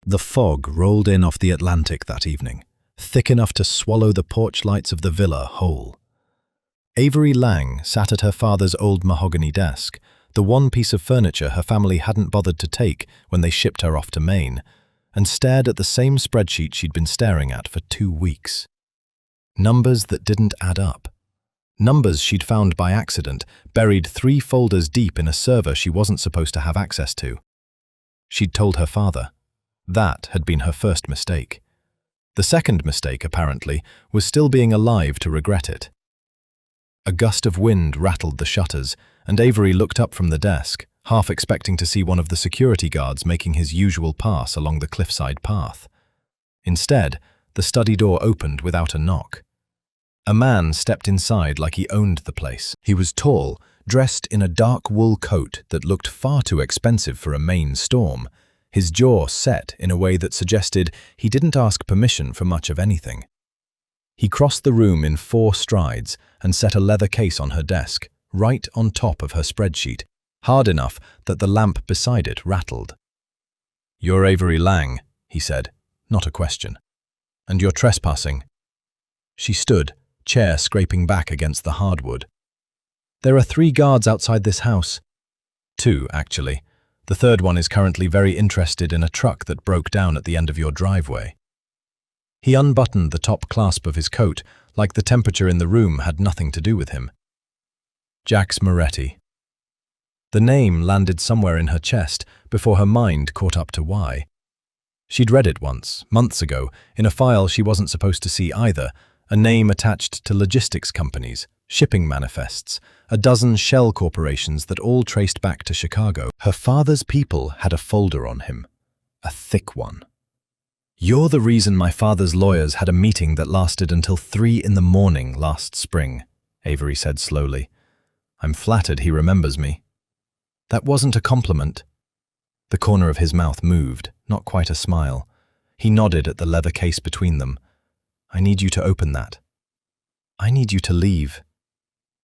The fog rolled in off the Atlantic that evening, thick enough to swallow the porch lights of the villa whole. Avery Lang sat at her father's old mahogany desk, the one piece of furniture her family hadn't bothered to take when they shipped her off to Maine, and stared at the same spreadsheet she'd been staring at for 2 weeks. Numbers that didn't add up. Numbers she'd found by accident, buried 3 folders deep in a server she wasn't supposed to have access to. She'd told her father. That had been her first mistake. The second mistake, apparently, was still being alive to regret it. A gust of wind rattled the shutters, and Avery looked up from the desk, half expecting to see one of the security guards making his usual pass along the cliffside path. Instead, the study door opened without a knock. A man stepped inside like he owned the place. He was tall, dressed in a dark wool coat that looked far too expensive for a Maine storm, his jaw set in a way that suggested he didn't ask permission for much of anything. He crossed the room in 4 strides and set a leather case on her desk, right on top of her spreadsheet, hard enough that the lamp beside it rattled. "You're Avery Lang," he said, not a question. "And you're trespassing." She stood, chair scraping back against the hardwood. "There are 3 guards outside this house." 2, actually. The third one is currently very interested in a truck that broke down at the end of your driveway. He unbuttoned the top clasp of his coat, like the temperature in the room had nothing to do with him. Jax Moretti. The name landed somewhere in her chest before her mind caught up to why. She'd read it once, months ago, in a file she wasn't supposed to see either, a name attached to logistics companies, shipping manifests, a dozen shell corporations that all traced back to Chicago. Her father's people had a folder on him, a thick one. "You're the reason my father's lawyers had a meeting that lasted until 3 in the morning last spring," Avery said slowly. "I'm flattered he remembers me." That wasn't a compliment. The corner of his mouth moved, not quite a smile. He nodded at the leather case between them. "I need you to open that. I need you to leave."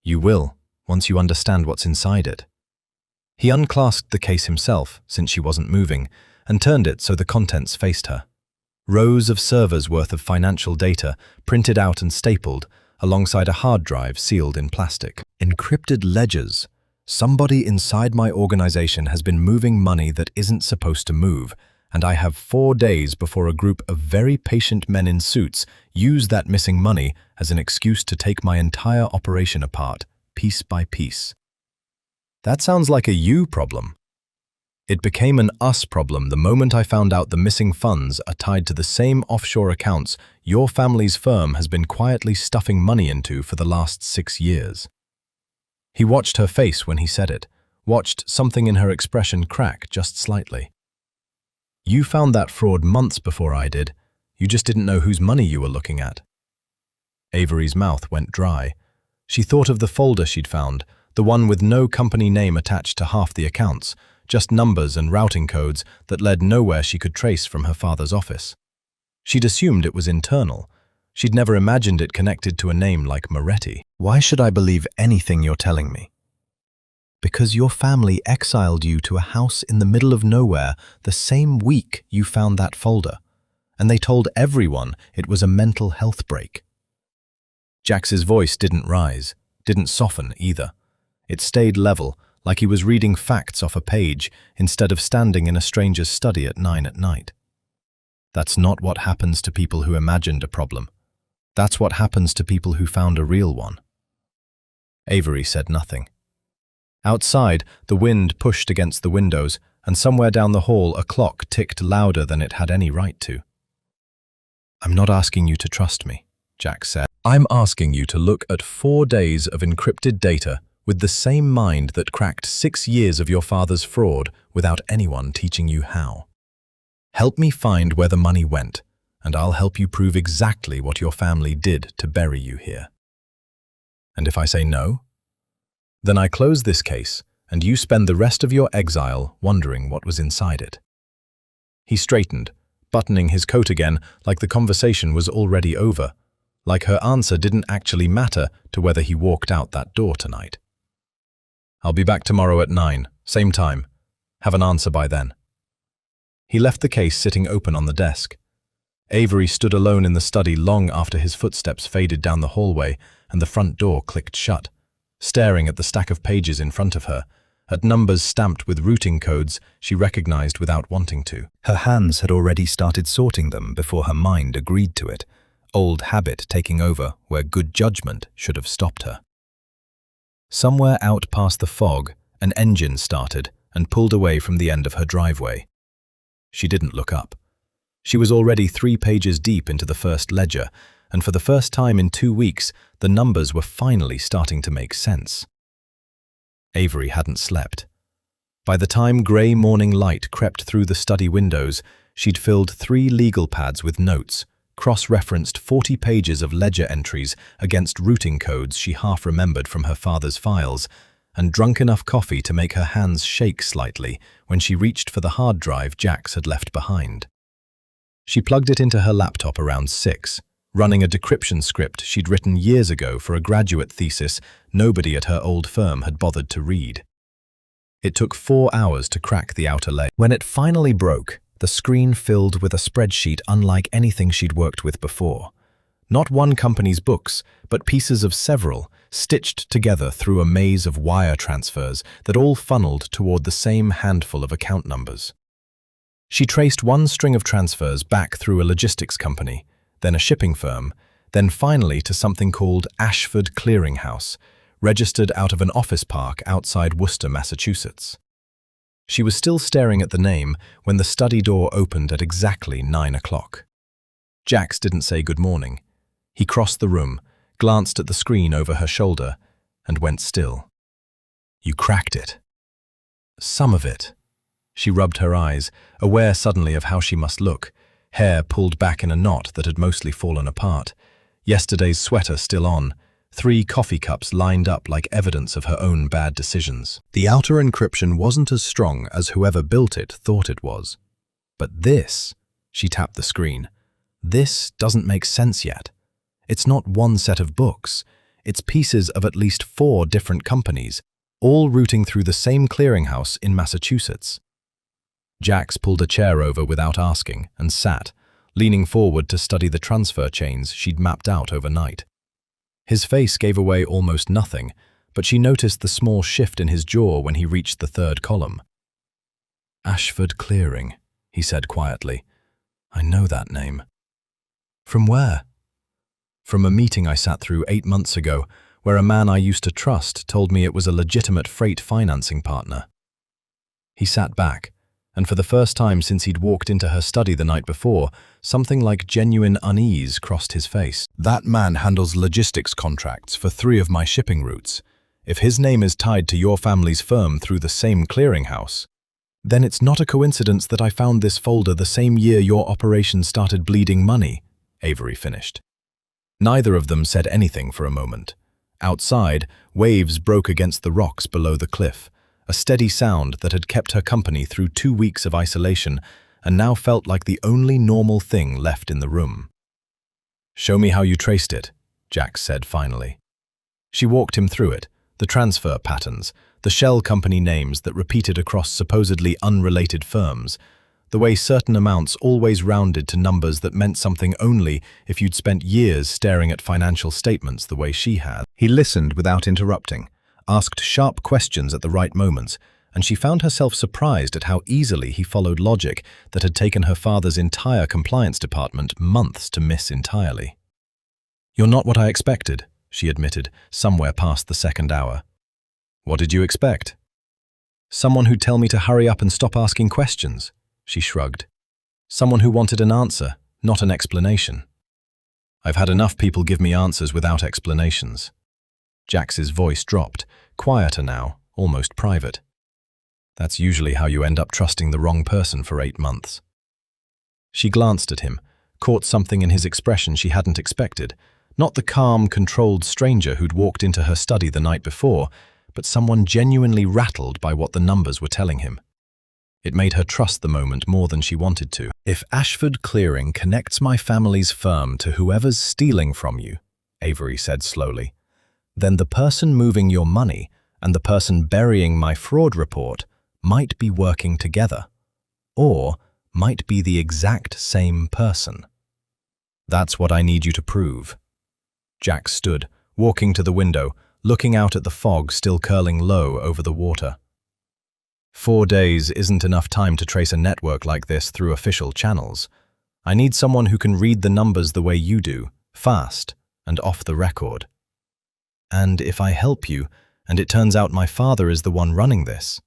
"You will, once you understand what's inside it." He unclasped the case himself, since she wasn't moving, and turned it so the contents faced her. Rows of servers worth of financial data, printed out and stapled, alongside a hard drive sealed in plastic. Encrypted ledgers. Somebody inside my organization has been moving money that isn't supposed to move, and I have 4 days before a group of very patient men in suits use that missing money as an excuse to take my entire operation apart, piece by piece. That sounds like a you problem. It became an us problem the moment I found out the missing funds are tied to the same offshore accounts your family's firm has been quietly stuffing money into for the last 6 years. He watched her face when he said it, watched something in her expression crack just slightly. "You found that fraud months before I did. You just didn't know whose money you were looking at." Avery's mouth went dry. She thought of the folder she'd found, the one with no company name attached to half the accounts, just numbers and routing codes that led nowhere she could trace from her father's office. She'd assumed it was internal. She'd never imagined it connected to a name like Moretti. "Why should I believe anything you're telling me?" "Because your family exiled you to a house in the middle of nowhere the same week you found that folder, and they told everyone it was a mental health break." Jax's voice didn't rise, didn't soften either. It stayed level, like he was reading facts off a page instead of standing in a stranger's study at 9 at night. "That's not what happens to people who imagined a problem. That's what happens to people who found a real one." Avery said nothing. Outside, the wind pushed against the windows, and somewhere down the hall a clock ticked louder than it had any right to. "I'm not asking you to trust me," Jax said. "I'm asking you to look at 4 days of encrypted data with the same mind that cracked 6 years of your father's fraud without anyone teaching you how. Help me find where the money went, and I'll help you prove exactly what your family did to bury you here. And if I say no, then I close this case, and you spend the rest of your exile wondering what was inside it." He straightened, buttoning his coat again like the conversation was already over, like her answer didn't actually matter to whether he walked out that door tonight. "I'll be back tomorrow at 9, same time. Have an answer by then." He left the case sitting open on the desk. Avery stood alone in the study long after his footsteps faded down the hallway and the front door clicked shut, staring at the stack of pages in front of her, at numbers stamped with routing codes she recognized without wanting to. Her hands had already started sorting them before her mind agreed to it, old habit taking over where good judgment should have stopped her. Somewhere out past the fog, an engine started and pulled away from the end of her driveway. She didn't look up. She was already 3 pages deep into the first ledger, and for the first time in 2 weeks, the numbers were finally starting to make sense. Avery hadn't slept. By the time grey morning light crept through the study windows, she'd filled 3 legal pads with notes, cross-referenced 40 pages of ledger entries against routing codes she half remembered from her father's files, and drunk enough coffee to make her hands shake slightly when she reached for the hard drive Jax had left behind. She plugged it into her laptop around 6, running a decryption script she'd written years ago for a graduate thesis nobody at her old firm had bothered to read. It took 4 hours to crack the outer layer. When it finally broke, the screen filled with a spreadsheet unlike anything she'd worked with before. Not one company's books, but pieces of several, stitched together through a maze of wire transfers that all funneled toward the same handful of account numbers. She traced one string of transfers back through a logistics company, then a shipping firm, then finally to something called Ashford Clearing House, registered out of an office park outside Worcester, Massachusetts. She was still staring at the name when the study door opened at exactly 9 o'clock. Jax didn't say good morning. He crossed the room, glanced at the screen over her shoulder, and went still. "You cracked it." "Some of it." She rubbed her eyes, aware suddenly of how she must look, hair pulled back in a knot that had mostly fallen apart, yesterday's sweater still on, 3 coffee cups lined up like evidence of her own bad decisions. The outer encryption wasn't as strong as whoever built it thought it was. But this, she tapped the screen, this doesn't make sense yet. It's not one set of books. It's pieces of at least 4 different companies, all routing through the same clearinghouse in Massachusetts. Jax pulled a chair over without asking and sat, leaning forward to study the transfer chains she'd mapped out overnight. His face gave away almost nothing, but she noticed the small shift in his jaw when he reached the 3rd column. "Ashford Clearing," he said quietly. "I know that name." "From where?" "From a meeting I sat through 8 months ago, where a man I used to trust told me it was a legitimate freight financing partner." He sat back, and for the first time since he'd walked into her study the night before, something like genuine unease crossed his face. "That man handles logistics contracts for 3 of my shipping routes. If his name is tied to your family's firm through the same clearinghouse, then it's not a coincidence that I found this folder the same year your operation started bleeding money," Avery finished. Neither of them said anything for a moment. Outside, waves broke against the rocks below the cliff, a steady sound that had kept her company through 2 weeks of isolation and now felt like the only normal thing left in the room. "Show me how you traced it," Jax said finally. She walked him through it, the transfer patterns, the shell company names that repeated across supposedly unrelated firms, the way certain amounts always rounded to numbers that meant something only if you'd spent years staring at financial statements the way she had. He listened without interrupting, asked sharp questions at the right moments, and she found herself surprised at how easily he followed logic that had taken her father's entire compliance department months to miss entirely. "You're not what I expected," she admitted, somewhere past the 2nd hour. "What did you expect?" "Someone who'd tell me to hurry up and stop asking questions," she shrugged. "Someone who wanted an answer, not an explanation." "I've had enough people give me answers without explanations." Jax's voice dropped, quieter now, almost private. "That's usually how you end up trusting the wrong person for 8 months." She glanced at him, caught something in his expression she hadn't expected, not the calm, controlled stranger who'd walked into her study the night before, but someone genuinely rattled by what the numbers were telling him. It made her trust the moment more than she wanted to. "If Ashford Clearing connects my family's firm to whoever's stealing from you," Avery said slowly, "then the person moving your money and the person burying my fraud report might be working together. Or might be the exact same person. That's what I need you to prove. Jack stood, walking to the window, looking out at the fog still curling low over the water. 4 days isn't enough time to trace a network like this through official channels. I need someone who can read the numbers the way you do, fast and off the record. And if I help you, and it turns out my father is the one running this.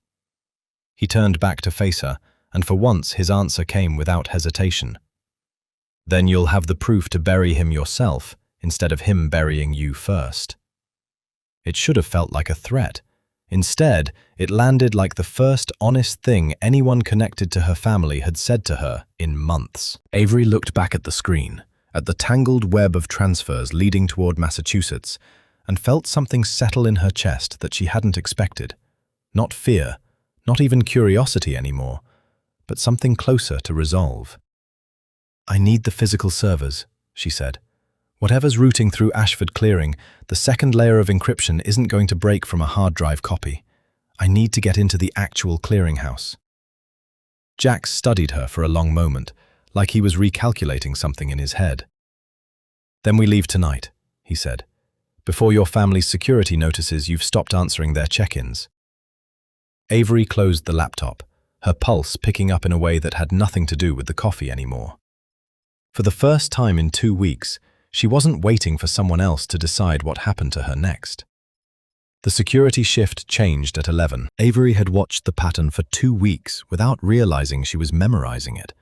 He turned back to face her, and for once his answer came without hesitation. Then you'll have the proof to bury him yourself, instead of him burying you first. It should have felt like a threat. Instead, it landed like the first honest thing anyone connected to her family had said to her in months. Avery looked back at the screen, at the tangled web of transfers leading toward Massachusetts, and felt something settle in her chest that she hadn't expected. Not fear, not even curiosity anymore, but something closer to resolve. I need the physical servers, she said. Whatever's routing through Ashford Clearing, the second layer of encryption isn't going to break from a hard drive copy. I need to get into the actual clearinghouse. Jack studied her for a long moment, like he was recalculating something in his head. Then we leave tonight, he said. Before your family's security notices you've stopped answering their check-ins. Avery closed the laptop, her pulse picking up in a way that had nothing to do with the coffee anymore. For the first time in 2 weeks, she wasn't waiting for someone else to decide what happened to her next. The security shift changed at 11. Avery had watched the pattern for 2 weeks without realizing she was memorizing it.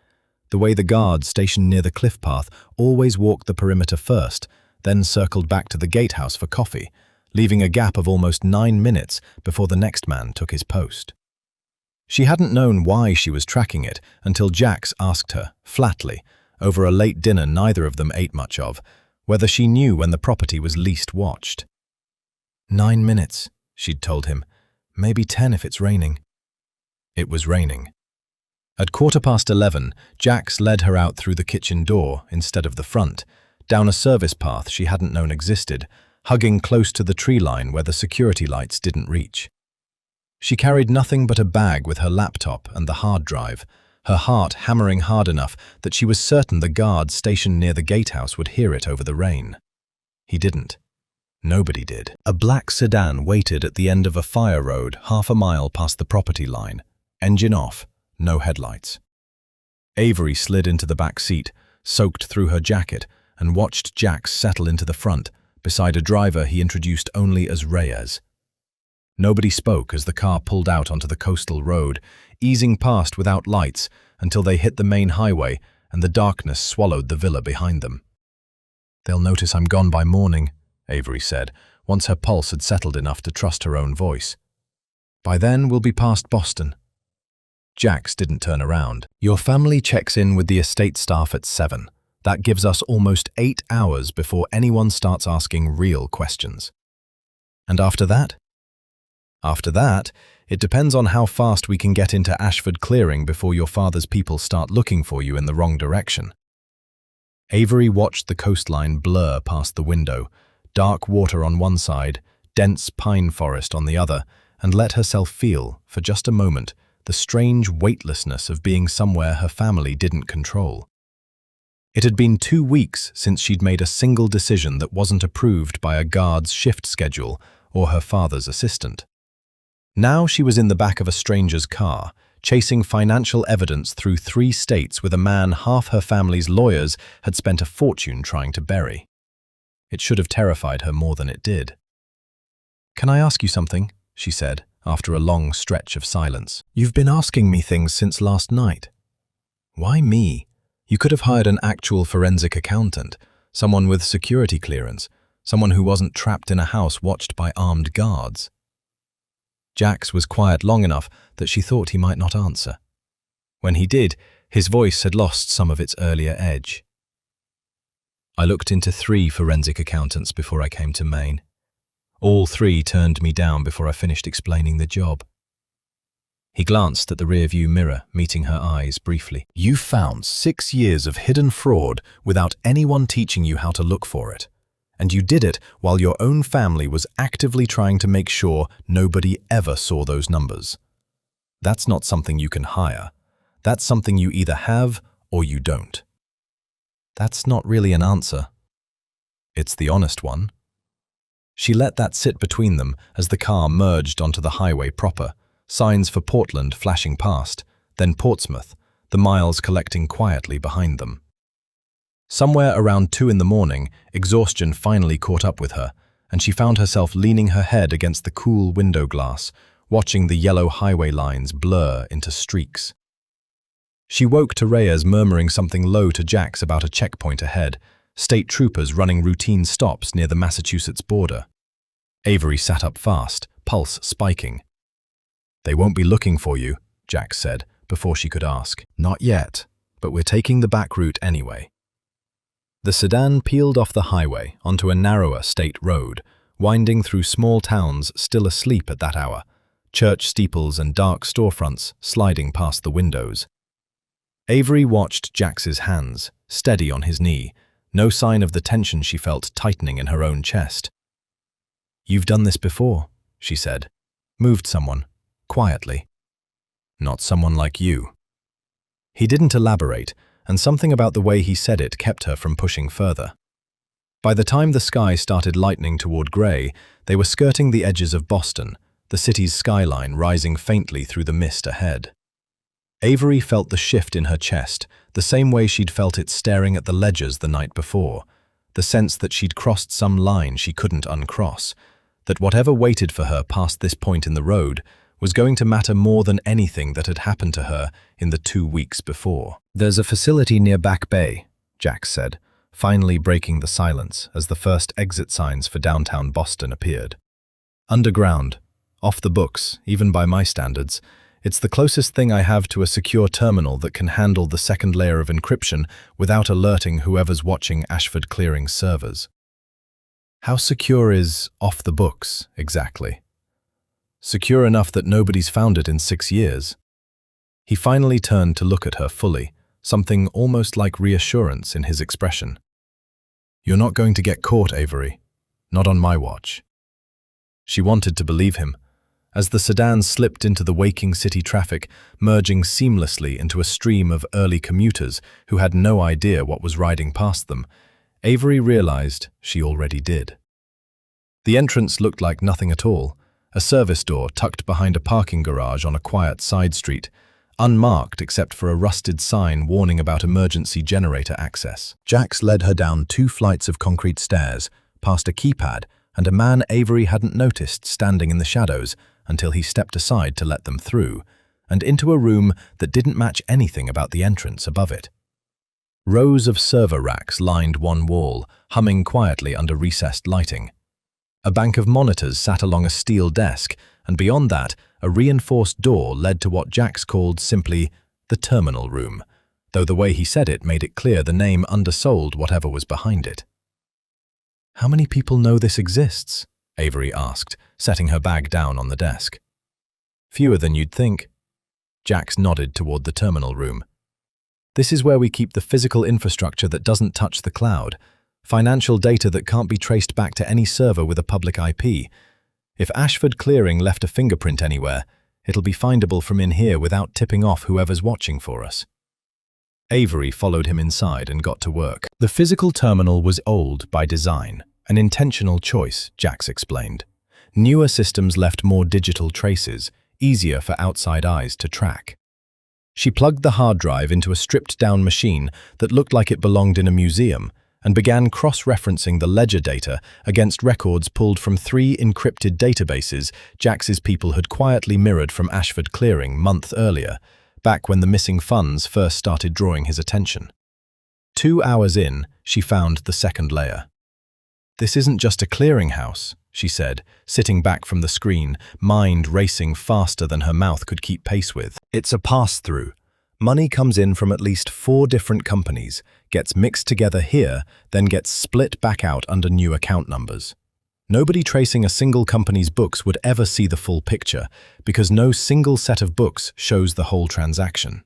The way the guards stationed near the cliff path always walked the perimeter first, then circled back to the gatehouse for coffee, leaving a gap of almost 9 minutes before the next man took his post. She hadn't known why she was tracking it until Jax asked her, flatly, over a late dinner neither of them ate much of, whether she knew when the property was least watched. 9 minutes, she'd told him. Maybe 10 if it's raining. It was raining. At 11:15, Jax led her out through the kitchen door instead of the front, down a service path she hadn't known existed, hugging close to the tree line where the security lights didn't reach. She carried nothing but a bag with her laptop and the hard drive, her heart hammering hard enough that she was certain the guard stationed near the gatehouse would hear it over the rain. He didn't. Nobody did. A black sedan waited at the end of a fire road half a mile past the property line, engine off, no headlights. Avery slid into the back seat, soaked through her jacket, and watched Jax settle into the front, beside a driver he introduced only as Reyes. Nobody spoke as the car pulled out onto the coastal road, easing past without lights until they hit the main highway and the darkness swallowed the villa behind them. They'll notice I'm gone by morning, Avery said, once her pulse had settled enough to trust her own voice. By then we'll be past Boston. Jax didn't turn around. Your family checks in with the estate staff at 7. That gives us almost 8 hours before anyone starts asking real questions. And after that? After that, it depends on how fast we can get into Ashford Clearing before your father's people start looking for you in the wrong direction. Avery watched the coastline blur past the window, dark water on one side, dense pine forest on the other, and let herself feel, for just a moment, the strange weightlessness of being somewhere her family didn't control. It had been 2 weeks since she'd made a single decision that wasn't approved by a guard's shift schedule or her father's assistant. Now she was in the back of a stranger's car, chasing financial evidence through 3 states with a man half her family's lawyers had spent a fortune trying to bury. It should have terrified her more than it did. "Can I ask you something?" she said, after a long stretch of silence. "You've been asking me things since last night." "Why me? You could have hired an actual forensic accountant, someone with security clearance, someone who wasn't trapped in a house watched by armed guards." Jax was quiet long enough that she thought he might not answer. When he did, his voice had lost some of its earlier edge. "I looked into 3 forensic accountants before I came to Maine. All 3 turned me down before I finished explaining the job." He glanced at the rearview mirror, meeting her eyes briefly. "You found 6 years of hidden fraud without anyone teaching you how to look for it. And you did it while your own family was actively trying to make sure nobody ever saw those numbers. That's not something you can hire. That's something you either have or you don't. That's not really an answer. It's the honest one. She let that sit between them as the car merged onto the highway proper, signs for Portland flashing past, then Portsmouth, the miles collecting quietly behind them. Somewhere around 2 in the morning, exhaustion finally caught up with her, and she found herself leaning her head against the cool window glass, watching the yellow highway lines blur into streaks. She woke to Reyes murmuring something low to Jax about a checkpoint ahead, state troopers running routine stops near the Massachusetts border. Avery sat up fast, pulse spiking. "They won't be looking for you," Jax said, before she could ask. "Not yet, but we're taking the back route anyway." The sedan peeled off the highway onto a narrower state road, winding through small towns still asleep at that hour, church steeples and dark storefronts sliding past the windows. Avery watched Jax's hands, steady on his knee, no sign of the tension she felt tightening in her own chest. "You've done this before," she said. "Moved someone, quietly. Not someone like you." He didn't elaborate, and something about the way he said it kept her from pushing further. By the time the sky started lightening toward grey, they were skirting the edges of Boston, the city's skyline rising faintly through the mist ahead. Avery felt the shift in her chest, the same way she'd felt it staring at the ledgers the night before, the sense that she'd crossed some line she couldn't uncross, that whatever waited for her past this point in the road was going to matter more than anything that had happened to her in the 2 weeks before. "There's a facility near Back Bay," Jax said, finally breaking the silence as the first exit signs for downtown Boston appeared. "Underground, off the books, even by my standards. It's the closest thing I have to a secure terminal that can handle the second layer of encryption without alerting whoever's watching Ashford Clearing's servers." How secure is off the books, exactly? Secure enough that nobody's found it in 6 years. He finally turned to look at her fully, something almost like reassurance in his expression. "You're not going to get caught, Avery. Not on my watch." She wanted to believe him. As the sedan slipped into the waking city traffic, merging seamlessly into a stream of early commuters who had no idea what was riding past them, Avery realized she already did. The entrance looked like nothing at all, a service door tucked behind a parking garage on a quiet side street, unmarked except for a rusted sign warning about emergency generator access. Jax led her down 2 flights of concrete stairs, past a keypad and a man Avery hadn't noticed standing in the shadows until he stepped aside to let them through, and into a room that didn't match anything about the entrance above it. Rows of server racks lined one wall, humming quietly under recessed lighting. A bank of monitors sat along a steel desk, and beyond that, a reinforced door led to what Jax called simply the terminal room, though the way he said it made it clear the name undersold whatever was behind it. "How many people know this exists?" Avery asked, setting her bag down on the desk. "Fewer than you'd think." Jax nodded toward the terminal room. "This is where we keep the physical infrastructure that doesn't touch the cloud, financial data that can't be traced back to any server with a public IP. If Ashford Clearing left a fingerprint anywhere, it'll be findable from in here without tipping off whoever's watching for us." Avery followed him inside and got to work. The physical terminal was old by design, an intentional choice, Jax explained. Newer systems left more digital traces, easier for outside eyes to track. She plugged the hard drive into a stripped-down machine that looked like it belonged in a museum and began cross-referencing the ledger data against records pulled from 3 encrypted databases Jax's people had quietly mirrored from Ashford Clearing months earlier, back when the missing funds first started drawing his attention. 2 hours in, she found the second layer. "This isn't just a clearinghouse," she said, sitting back from the screen, mind racing faster than her mouth could keep pace with. "It's a pass-through. Money comes in from at least 4 different companies, gets mixed together here, then gets split back out under new account numbers. Nobody tracing a single company's books would ever see the full picture, because no single set of books shows the whole transaction."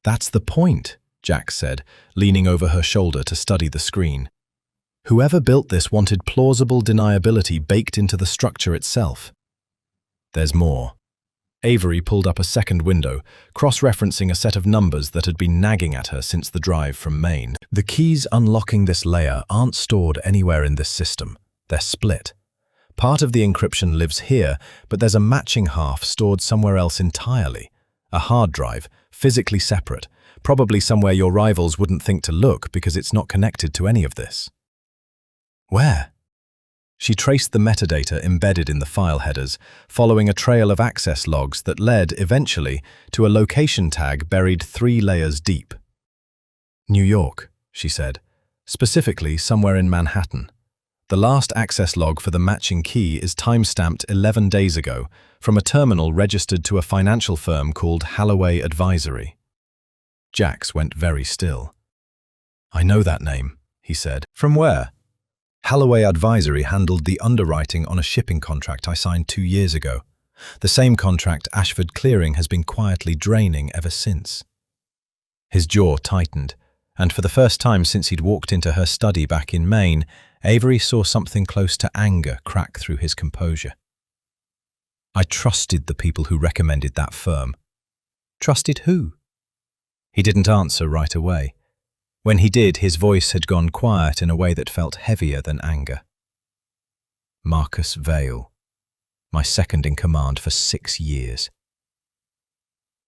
"That's the point," Jax said, leaning over her shoulder to study the screen. "Whoever built this wanted plausible deniability baked into the structure itself." "There's more." Avery pulled up a second window, cross-referencing a set of numbers that had been nagging at her since the drive from Maine. The keys unlocking this layer aren't stored anywhere in this system. They're split. Part of the encryption lives here, but there's a matching half stored somewhere else entirely. A hard drive, physically separate, probably somewhere your rivals wouldn't think to look because it's not connected to any of this. Where? She traced the metadata embedded in the file headers, following a trail of access logs that led, eventually, to a location tag buried 3 layers deep. New York, she said, specifically somewhere in Manhattan. The last access log for the matching key is time-stamped 11 days ago from a terminal registered to a financial firm called Halloway Advisory. Jax went very still. "I know that name," he said. "From where?" "Halloway Advisory handled the underwriting on a shipping contract I signed 2 years ago. The same contract Ashford Clearing has been quietly draining ever since." His jaw tightened, and for the first time since he'd walked into her study back in Maine, Avery saw something close to anger crack through his composure. "I trusted the people who recommended that firm." "Trusted who?" He didn't answer right away. When he did, his voice had gone quiet in a way that felt heavier than anger. "Marcus Vale, my second in command for 6 years."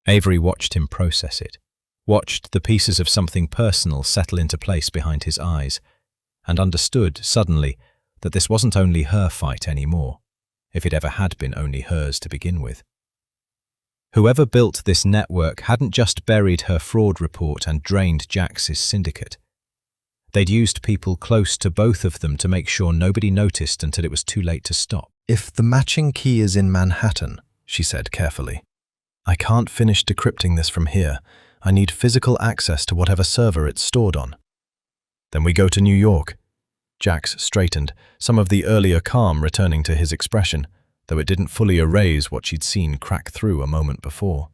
Avery watched him process it, watched the pieces of something personal settle into place behind his eyes, and understood, suddenly, that this wasn't only her fight anymore, if it ever had been only hers to begin with. Whoever built this network hadn't just buried her fraud report and drained Jax's syndicate. They'd used people close to both of them to make sure nobody noticed until it was too late to stop. "If the matching key is in Manhattan," she said carefully, "I can't finish decrypting this from here. I need physical access to whatever server it's stored on." "Then we go to New York." Jax straightened, some of the earlier calm returning to his expression, though it didn't fully erase what she'd seen crack through a moment before.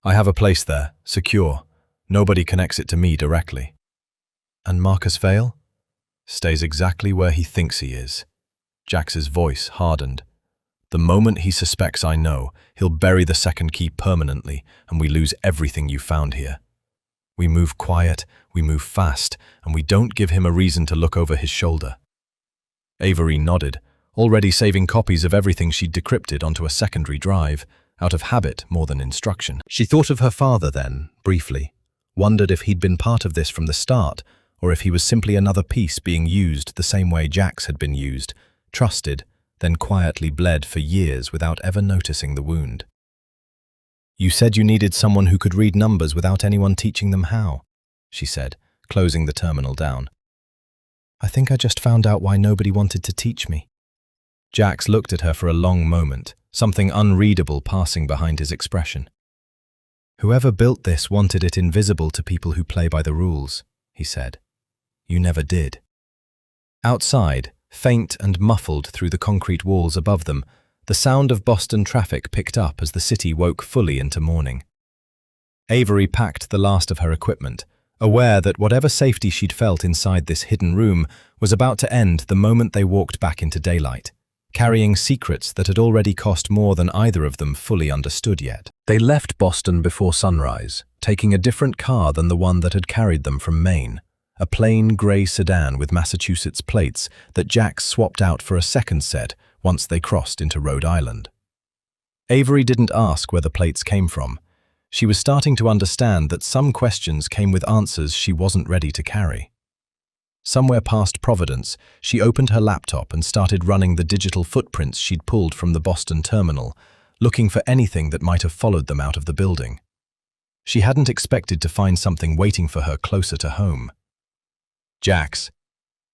"I have a place there, secure. Nobody connects it to me directly." "And Marcus Vale?" "Stays exactly where he thinks he is." Jax's voice hardened. "The moment he suspects I know, he'll bury the second key permanently, and we lose everything you found here. We move quiet, we move fast, and we don't give him a reason to look over his shoulder." Avery nodded, already saving copies of everything she'd decrypted onto a secondary drive, out of habit more than instruction. She thought of her father then, briefly, wondered if he'd been part of this from the start, or if he was simply another piece being used the same way Jax had been used, trusted, then quietly bled for years without ever noticing the wound. "You said you needed someone who could read numbers without anyone teaching them how," she said, closing the terminal down. "I think I just found out why nobody wanted to teach me." Jax looked at her for a long moment, something unreadable passing behind his expression. "Whoever built this wanted it invisible to people who play by the rules," he said. "You never did." Outside, faint and muffled through the concrete walls above them, the sound of Boston traffic picked up as the city woke fully into morning. Avery packed the last of her equipment, aware that whatever safety she'd felt inside this hidden room was about to end the moment they walked back into daylight, carrying secrets that had already cost more than either of them fully understood yet. They left Boston before sunrise, taking a different car than the one that had carried them from Maine, a plain grey sedan with Massachusetts plates that Jax swapped out for a second set once they crossed into Rhode Island. Avery didn't ask where the plates came from. She was starting to understand that some questions came with answers she wasn't ready to carry. Somewhere past Providence, she opened her laptop and started running the digital footprints she'd pulled from the Boston terminal, looking for anything that might have followed them out of the building. She hadn't expected to find something waiting for her closer to home. "Jax."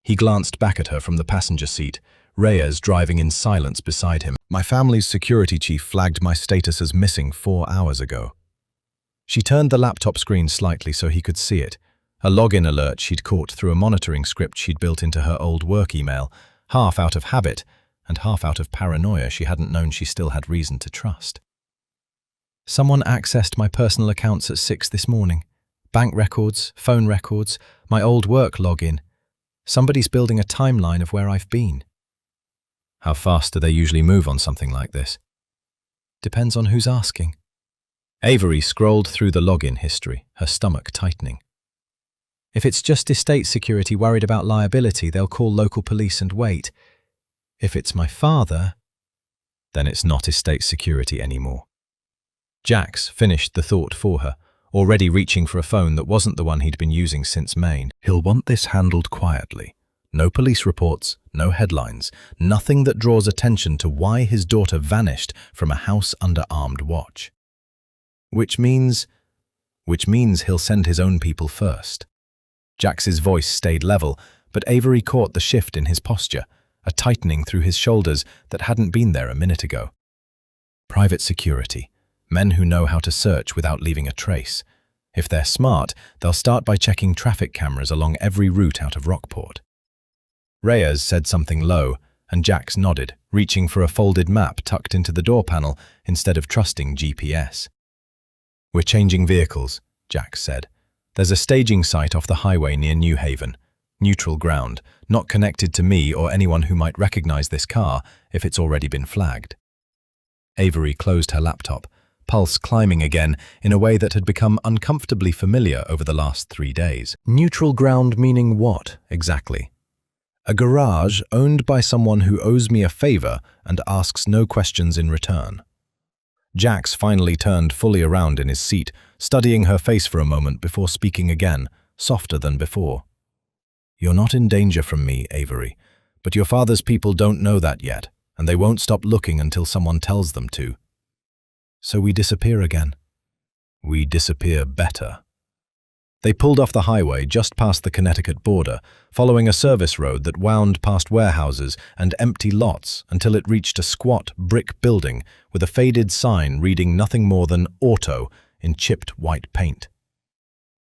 He glanced back at her from the passenger seat, Reyes driving in silence beside him. "My family's security chief flagged my status as missing 4 hours ago." She turned the laptop screen slightly so he could see it, a login alert she'd caught through a monitoring script she'd built into her old work email, half out of habit and half out of paranoia she hadn't known she still had reason to trust. "Someone accessed my personal accounts at 6 this morning. Bank records, phone records, my old work login. Somebody's building a timeline of where I've been." "How fast do they usually move on something like this?" Depends on who's asking. Avery scrolled through the login history, her stomach tightening. If it's just estate security worried about liability, they'll call local police and wait. If it's my father, then it's not estate security anymore. Jax finished the thought for her, already reaching for a phone that wasn't the one he'd been using since Maine. He'll want this handled quietly. No police reports, no headlines, nothing that draws attention to why his daughter vanished from a house under armed watch. Which means he'll send his own people first. Jax's voice stayed level, but Avery caught the shift in his posture, a tightening through his shoulders that hadn't been there a minute ago. Private security, men who know how to search without leaving a trace. If they're smart, they'll start by checking traffic cameras along every route out of Rockport. Reyes said something low, and Jax nodded, reaching for a folded map tucked into the door panel instead of trusting GPS. "We're changing vehicles," Jax said. "There's a staging site off the highway near New Haven. Neutral ground, not connected to me or anyone who might recognize this car if it's already been flagged." Avery closed her laptop, pulse climbing again in a way that had become uncomfortably familiar over the last 3 days. Neutral ground meaning what, exactly? A garage owned by someone who owes me a favor and asks no questions in return. Jax finally turned fully around in his seat, studying her face for a moment before speaking again, softer than before. "You're not in danger from me, Avery, but your father's people don't know that yet, and they won't stop looking until someone tells them to. So we disappear again. We disappear better." They pulled off the highway just past the Connecticut border, following a service road that wound past warehouses and empty lots until it reached a squat brick building with a faded sign reading nothing more than "Auto" in chipped white paint.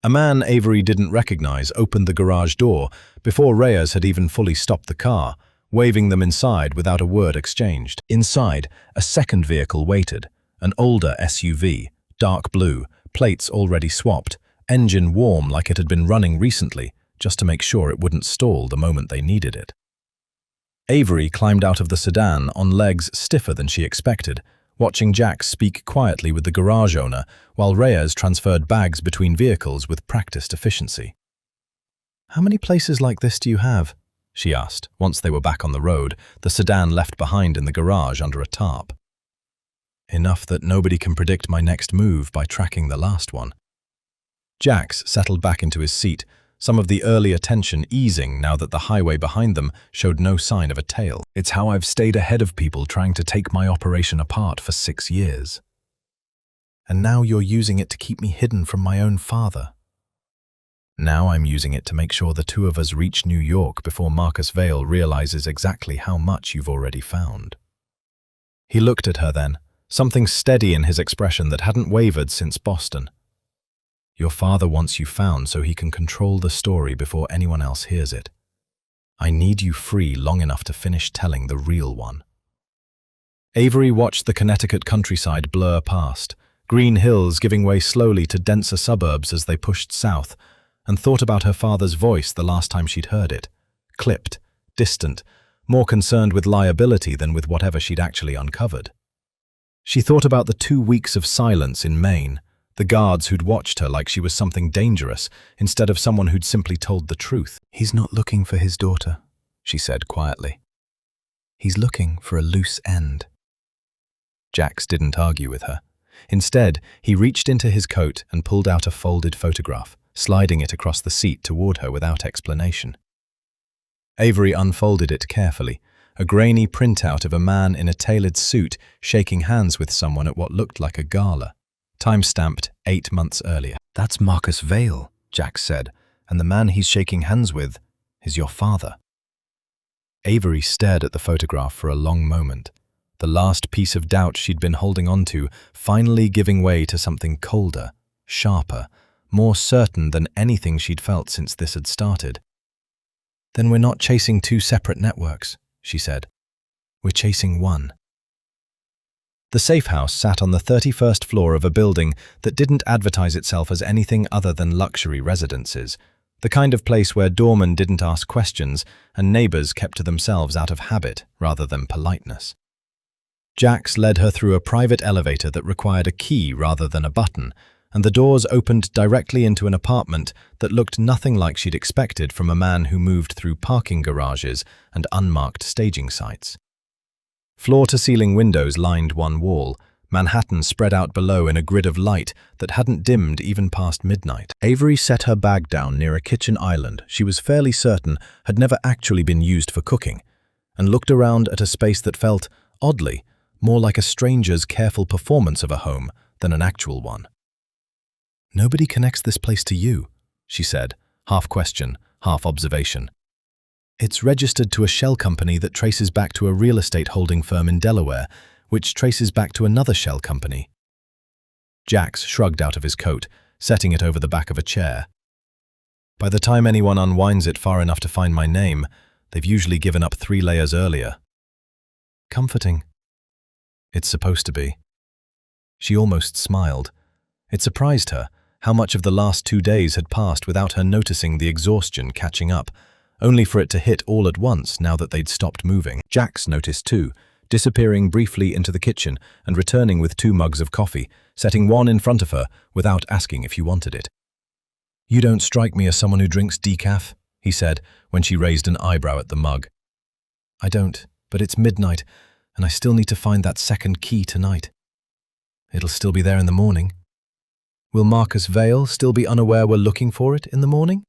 A man Avery didn't recognize opened the garage door before Reyes had even fully stopped the car, waving them inside without a word exchanged. Inside, a second vehicle waited, an older SUV, dark blue, plates already swapped, engine warm like it had been running recently, just to make sure it wouldn't stall the moment they needed it. Avery climbed out of the sedan on legs stiffer than she expected, watching Jax speak quietly with the garage owner while Reyes transferred bags between vehicles with practiced efficiency. "How many places like this do you have?" she asked, once they were back on the road, the sedan left behind in the garage under a tarp. "Enough that nobody can predict my next move by tracking the last one." Jax settled back into his seat, some of the earlier tension easing now that the highway behind them showed no sign of a tail. "It's how I've stayed ahead of people trying to take my operation apart for 6 years. And now you're using it to keep me hidden from my own father. Now I'm using it to make sure the two of us reach New York before Marcus Vale realizes exactly how much you've already found." He looked at her then, something steady in his expression that hadn't wavered since Boston. "Your father wants you found so he can control the story before anyone else hears it. I need you free long enough to finish telling the real one." Avery watched the Connecticut countryside blur past, green hills giving way slowly to denser suburbs as they pushed south, and thought about her father's voice the last time she'd heard it. Clipped, distant, more concerned with liability than with whatever she'd actually uncovered. She thought about the 2 weeks of silence in Maine, the guards who'd watched her like she was something dangerous instead of someone who'd simply told the truth. "He's not looking for his daughter," she said quietly. "He's looking for a loose end." Jax didn't argue with her. Instead, he reached into his coat and pulled out a folded photograph, sliding it across the seat toward her without explanation. Avery unfolded it carefully, a grainy printout of a man in a tailored suit shaking hands with someone at what looked like a gala. Time-stamped 8 months earlier. "That's Marcus Vale," Jax said, "and the man he's shaking hands with is your father." Avery stared at the photograph for a long moment, the last piece of doubt she'd been holding on to finally giving way to something colder, sharper, more certain than anything she'd felt since this had started. "Then we're not chasing 2 separate networks," she said. "We're chasing one." The safe house sat on the 31st floor of a building that didn't advertise itself as anything other than luxury residences, the kind of place where doormen didn't ask questions and neighbors kept to themselves out of habit rather than politeness. Jax led her through a private elevator that required a key rather than a button, and the doors opened directly into an apartment that looked nothing like she'd expected from a man who moved through parking garages and unmarked staging sites. Floor-to-ceiling windows lined one wall, Manhattan spread out below in a grid of light that hadn't dimmed even past midnight. Avery set her bag down near a kitchen island she was fairly certain had never actually been used for cooking, and looked around at a space that felt, oddly, more like a stranger's careful performance of a home than an actual one. "Nobody connects this place to you," she said, half question, half observation. "It's registered to a shell company that traces back to a real estate holding firm in Delaware, which traces back to another shell company." Jax shrugged out of his coat, setting it over the back of a chair. "By the time anyone unwinds it far enough to find my name, they've usually given up 3 layers earlier." "Comforting." "It's supposed to be." She almost smiled. It surprised her how much of the last 2 days had passed without her noticing the exhaustion catching up, only for it to hit all at once now that they'd stopped moving. Jax noticed too, disappearing briefly into the kitchen and returning with 2 mugs of coffee, setting one in front of her without asking if you wanted it. "You don't strike me as someone who drinks decaf," he said when she raised an eyebrow at the mug. "I don't, but it's midnight, and I still need to find that second key tonight. It'll still be there in the morning. Will Marcus Vale still be unaware we're looking for it in the morning?"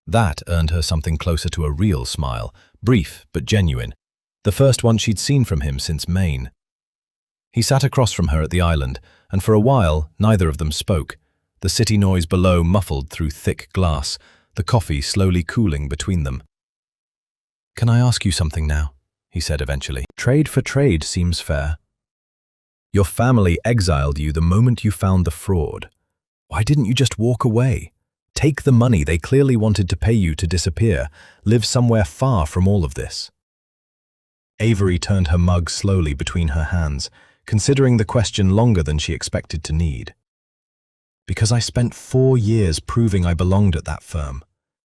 That earned her something closer to a real smile, brief but genuine, the first one she'd seen from him since Maine. He sat across from her at the island, and for a while neither of them spoke, the city noise below muffled through thick glass, the coffee slowly cooling between them. "Can I ask you something now?" he said eventually. "Trade for trade seems fair. Your family exiled you the moment you found the fraud. Why didn't you just walk away? Take the money they clearly wanted to pay you to disappear, live somewhere far from all of this." Avery turned her mug slowly between her hands, considering the question longer than she expected to need. "Because I spent 4 years proving I belonged at that firm.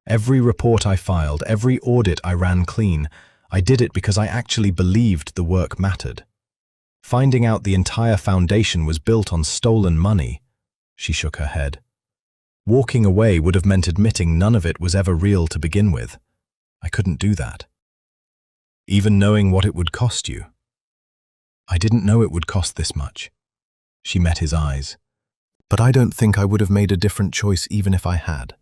Every report I filed, every audit I ran clean, I did it because I actually believed the work mattered. Finding out the entire foundation was built on stolen money," she shook her head. "Walking away would have meant admitting none of it was ever real to begin with. I couldn't do that. Even knowing what it would cost you. I didn't know it would cost this much." She met his eyes. "But I don't think I would have made a different choice even if I had."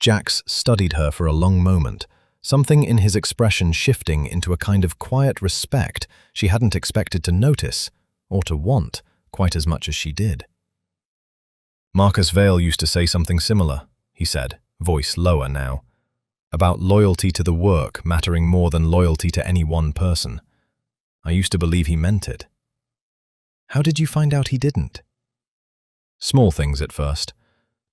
Jax studied her for a long moment, something in his expression shifting into a kind of quiet respect she hadn't expected to notice, or to want, quite as much as she did. "Marcus Vale used to say something similar," he said, voice lower now, "about loyalty to the work mattering more than loyalty to any one person. I used to believe he meant it." "How did you find out he didn't?" "Small things at first.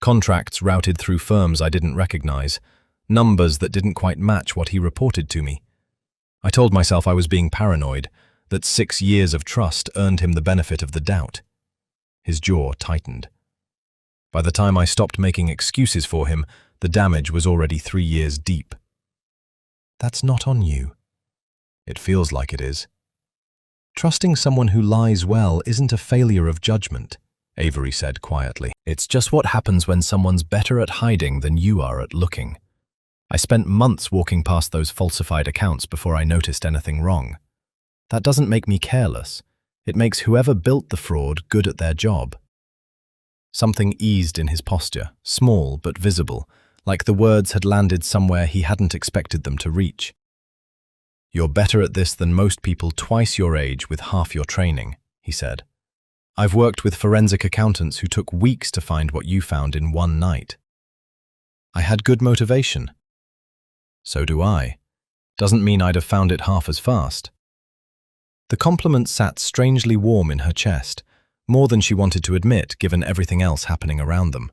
Contracts routed through firms I didn't recognize, numbers that didn't quite match what he reported to me. I told myself I was being paranoid, that 6 years of trust earned him the benefit of the doubt." His jaw tightened. "By the time I stopped making excuses for him, the damage was already 3 years deep." "That's not on you." "It feels like it is." "Trusting someone who lies well isn't a failure of judgment," Avery said quietly. "It's just what happens when someone's better at hiding than you are at looking. I spent months walking past those falsified accounts before I noticed anything wrong. That doesn't make me careless. It makes whoever built the fraud good at their job." Something eased in his posture, small but visible, like the words had landed somewhere he hadn't expected them to reach. "You're better at this than most people twice your age with half your training," he said. "I've worked with forensic accountants who took weeks to find what you found in one night. I had good motivation." "So do I. Doesn't mean I'd have found it half as fast." The compliment sat strangely warm in her chest, more than she wanted to admit given everything else happening around them.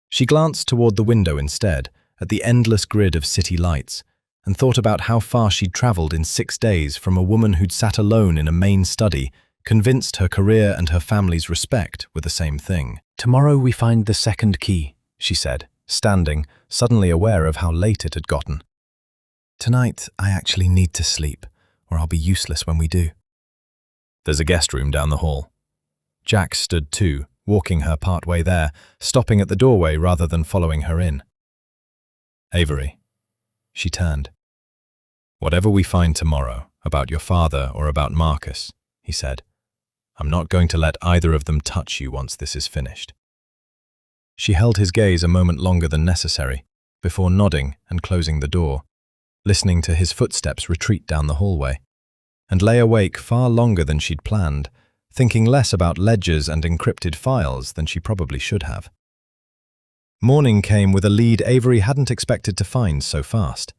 She glanced toward the window instead, at the endless grid of city lights, and thought about how far she'd traveled in 6 days from a woman who'd sat alone in a Maine study, convinced her career and her family's respect were the same thing. "Tomorrow we find the second key," she said, standing, suddenly aware of how late it had gotten. "Tonight I actually need to sleep, or I'll be useless when we do." There's a guest room down the hall. Jax stood too, walking her part way there, stopping at the doorway rather than following her in. Avery. She turned. Whatever we find tomorrow, about your father or about Marcus, he said, I'm not going to let either of them touch you once this is finished. She held his gaze a moment longer than necessary, before nodding and closing the door, listening to his footsteps retreat down the hallway, and lay awake far longer than she'd planned, thinking less about ledgers and encrypted files than she probably should have. Morning came with a lead Avery hadn't expected to find so fast.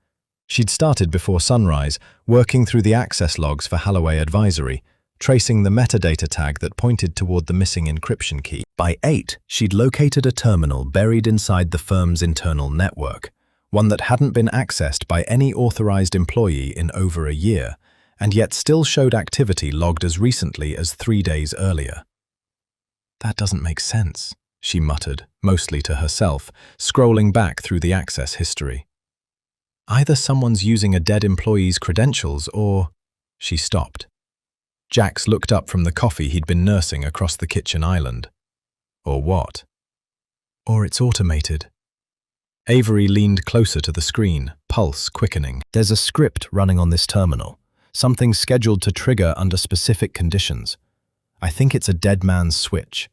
She'd started before sunrise, working through the access logs for Holloway Advisory, tracing the metadata tag that pointed toward the missing encryption key. By 8, she'd located a terminal buried inside the firm's internal network, one that hadn't been accessed by any authorized employee in over a year, and yet still showed activity logged as recently as 3 days earlier. That doesn't make sense, she muttered, mostly to herself, scrolling back through the access history. Either someone's using a dead employee's credentials or… She stopped. Jax looked up from the coffee he'd been nursing across the kitchen island. Or what? Or it's automated. Avery leaned closer to the screen, pulse quickening. There's a script running on this terminal, something scheduled to trigger under specific conditions. I think it's a dead man's switch.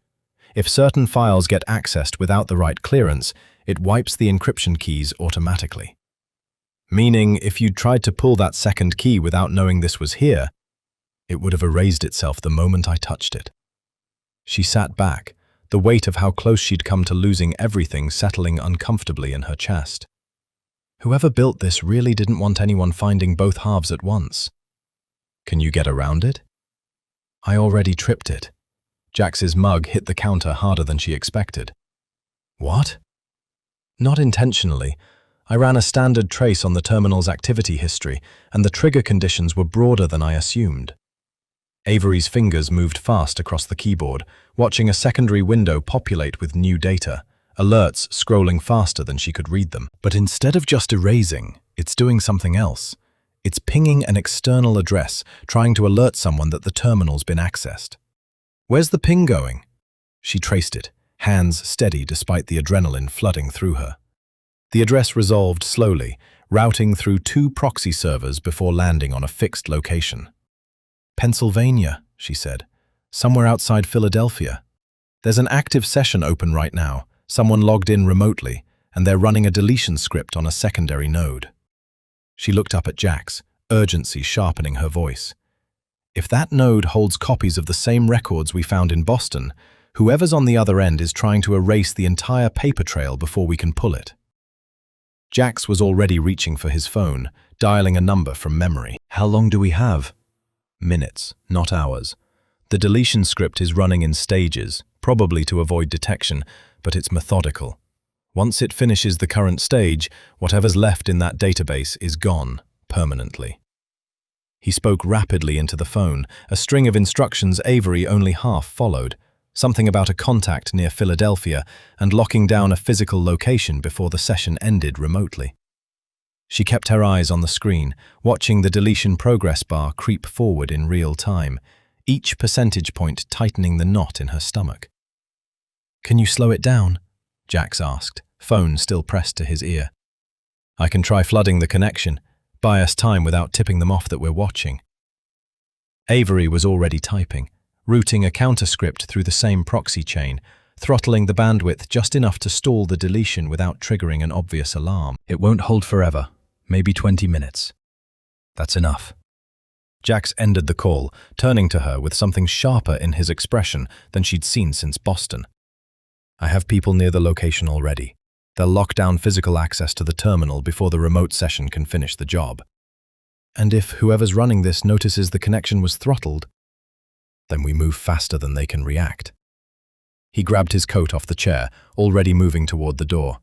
If certain files get accessed without the right clearance, it wipes the encryption keys automatically. Meaning, if you'd tried to pull that second key without knowing this was here, it would have erased itself the moment I touched it. She sat back, the weight of how close she'd come to losing everything settling uncomfortably in her chest. Whoever built this really didn't want anyone finding both halves at once. Can you get around it? I already tripped it. Jax's mug hit the counter harder than she expected. What? Not intentionally. I ran a standard trace on the terminal's activity history, and the trigger conditions were broader than I assumed. Avery's fingers moved fast across the keyboard, watching a secondary window populate with new data, alerts scrolling faster than she could read them. But instead of just erasing, it's doing something else. It's pinging an external address, trying to alert someone that the terminal's been accessed. Where's the ping going? She traced it, hands steady despite the adrenaline flooding through her. The address resolved slowly, routing through 2 proxy servers before landing on a fixed location. Pennsylvania, she said. Somewhere outside Philadelphia. There's an active session open right now, someone logged in remotely, and they're running a deletion script on a secondary node. She looked up at Jax, urgency sharpening her voice. If that node holds copies of the same records we found in Boston, whoever's on the other end is trying to erase the entire paper trail before we can pull it. Jax was already reaching for his phone, dialing a number from memory. How long do we have? Minutes, not hours. The deletion script is running in stages, probably to avoid detection, but it's methodical. Once it finishes the current stage, whatever's left in that database is gone, permanently. He spoke rapidly into the phone, a string of instructions Avery only half followed, something about a contact near Philadelphia and locking down a physical location before the session ended remotely. She kept her eyes on the screen, watching the deletion progress bar creep forward in real time, each percentage point tightening the knot in her stomach. Can you slow it down? Jax asked, phone still pressed to his ear. I can try flooding the connection, buy us time without tipping them off that we're watching. Avery was already typing, routing a counterscript through the same proxy chain, throttling the bandwidth just enough to stall the deletion without triggering an obvious alarm. It won't hold forever, maybe 20 minutes. That's enough. Jax ended the call, turning to her with something sharper in his expression than she'd seen since Boston. I have people near the location already. They'll lock down physical access to the terminal before the remote session can finish the job. And if whoever's running this notices the connection was throttled, then we move faster than they can react. He grabbed his coat off the chair, already moving toward the door.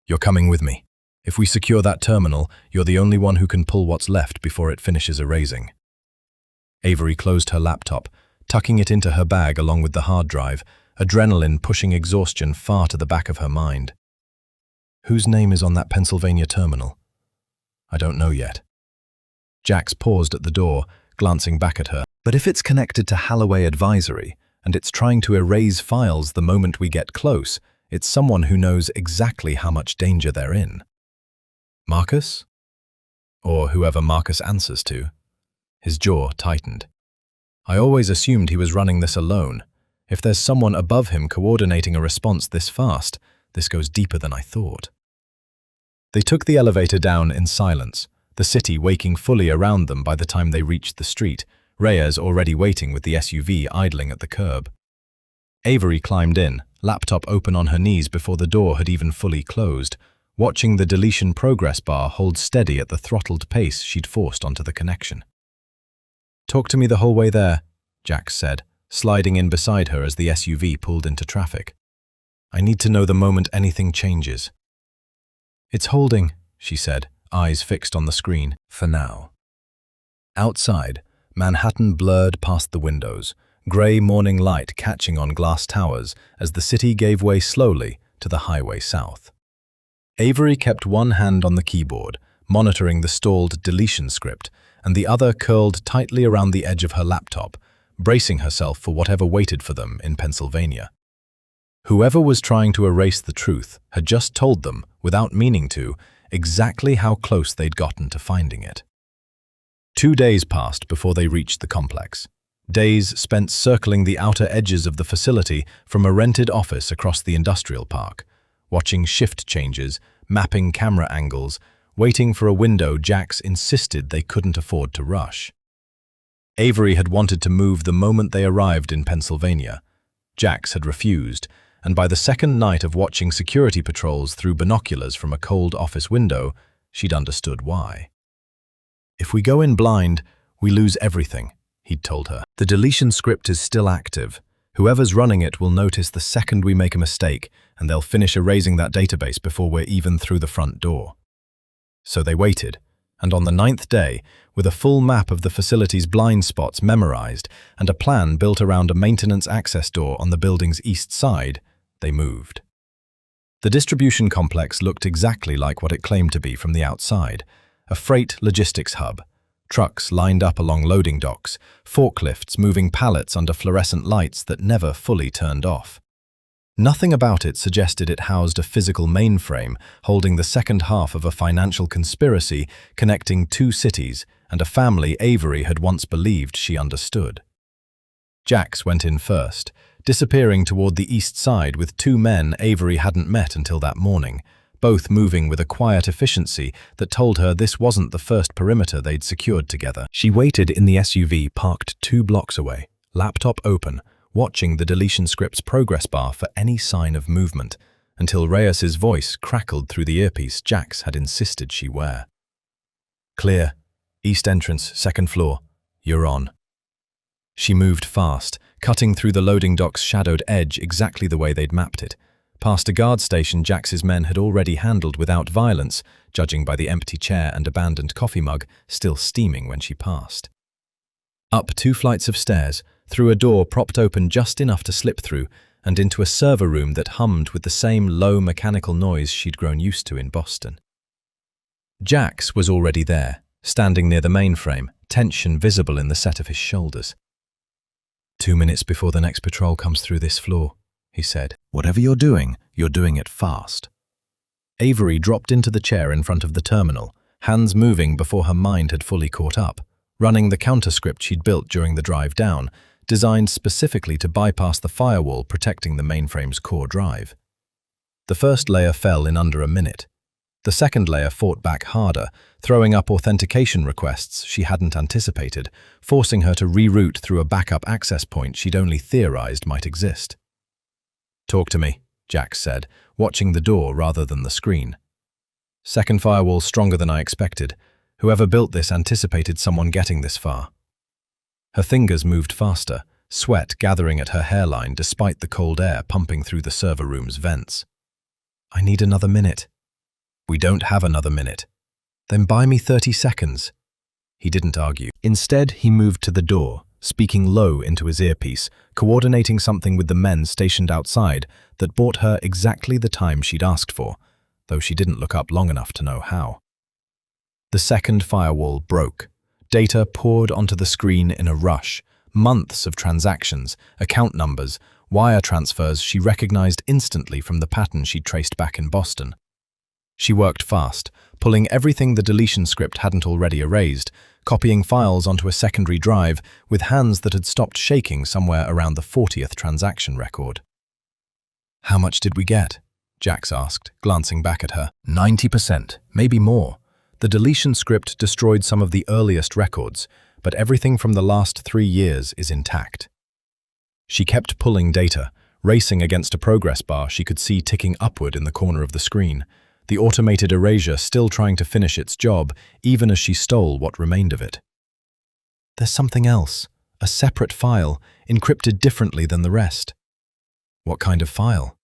You're coming with me. If we secure that terminal, you're the only one who can pull what's left before it finishes erasing. Avery closed her laptop, tucking it into her bag along with the hard drive, adrenaline pushing exhaustion far to the back of her mind. Whose name is on that Pennsylvania terminal? I don't know yet. Jax paused at the door, glancing back at her. But if it's connected to Holloway Advisory, and it's trying to erase files the moment we get close, it's someone who knows exactly how much danger they're in. Marcus? Or whoever Marcus answers to. His jaw tightened. I always assumed he was running this alone. If there's someone above him coordinating a response this fast, this goes deeper than I thought. They took the elevator down in silence, the city waking fully around them by the time they reached the street, Reyes already waiting with the SUV idling at the curb. Avery climbed in, laptop open on her knees before the door had even fully closed, watching the deletion progress bar hold steady at the throttled pace she'd forced onto the connection. "Talk to me the whole way there," Jax said, sliding in beside her as the SUV pulled into traffic. "I need to know the moment anything changes." "It's holding," she said, eyes fixed on the screen, for now. Outside, Manhattan blurred past the windows, grey morning light catching on glass towers as the city gave way slowly to the highway south. Avery kept one hand on the keyboard, monitoring the stalled deletion script, and the other curled tightly around the edge of her laptop, bracing herself for whatever waited for them in Pennsylvania. Whoever was trying to erase the truth had just told them, without meaning to, exactly how close they'd gotten to finding it. 2 days passed before they reached the complex. Days spent circling the outer edges of the facility from a rented office across the industrial park, watching shift changes, mapping camera angles, waiting for a window Jax insisted they couldn't afford to rush. Avery had wanted to move the moment they arrived in Pennsylvania. Jax had refused, and by the second night of watching security patrols through binoculars from a cold office window, she'd understood why. "If we go in blind, we lose everything," he'd told her. "The deletion script is still active. Whoever's running it will notice the second we make a mistake, and they'll finish erasing that database before we're even through the front door." So they waited, and on the 9th day, with a full map of the facility's blind spots memorized and a plan built around a maintenance access door on the building's east side, they moved. The distribution complex looked exactly like what it claimed to be from the outside, a freight logistics hub. Trucks lined up along loading docks, forklifts moving pallets under fluorescent lights that never fully turned off. Nothing about it suggested it housed a physical mainframe holding the second half of a financial conspiracy connecting 2 cities and a family Avery had once believed she understood. Jax went in first, disappearing toward the east side with 2 men Avery hadn't met until that morning, both moving with a quiet efficiency that told her this wasn't the first perimeter they'd secured together. She waited in the SUV parked 2 blocks away, laptop open, watching the deletion script's progress bar for any sign of movement, until Reyes's voice crackled through the earpiece Jax had insisted she wear. "Clear. East entrance, 2nd floor. You're on." She moved fast, cutting through the loading dock's shadowed edge exactly the way they'd mapped it. Past a guard station Jax's men had already handled without violence, judging by the empty chair and abandoned coffee mug still steaming when she passed. Up 2 flights of stairs, through a door propped open just enough to slip through, and into a server room that hummed with the same low mechanical noise she'd grown used to in Boston. Jax was already there, standing near the mainframe, tension visible in the set of his shoulders. 2 minutes before the next patrol comes through this floor, he said. "Whatever you're doing it fast." Avery dropped into the chair in front of the terminal, hands moving before her mind had fully caught up, running the counterscript she'd built during the drive down, designed specifically to bypass the firewall protecting the mainframe's core drive. The first layer fell in under a minute. The second layer fought back harder, throwing up authentication requests she hadn't anticipated, forcing her to reroute through a backup access point she'd only theorized might exist. "Talk to me," Jax said, watching the door rather than the screen. "Second firewall stronger than I expected. Whoever built this anticipated someone getting this far." Her fingers moved faster, sweat gathering at her hairline despite the cold air pumping through the server room's vents. "I need another minute." "We don't have another minute." "Then buy me 30 seconds. He didn't argue. Instead, he moved to the door, speaking low into his earpiece, coordinating something with the men stationed outside that bought her exactly the time she'd asked for, though she didn't look up long enough to know how. The second firewall broke. Data poured onto the screen in a rush, Months of transactions, account numbers, wire transfers she recognized instantly from the pattern she'd traced back in Boston. She worked fast, pulling everything the deletion script hadn't already erased, copying files onto a secondary drive with hands that had stopped shaking somewhere around the 40th transaction record. "How much did we get?" Jax asked, glancing back at her. 90%, maybe more. The deletion script destroyed some of the earliest records, but everything from the last 3 years is intact. She kept pulling data, racing against a progress bar she could see ticking upward in the corner of the screen, the automated erasure still trying to finish its job even as she stole what remained of it. There's something else, a separate file, encrypted differently than the rest. What kind of file?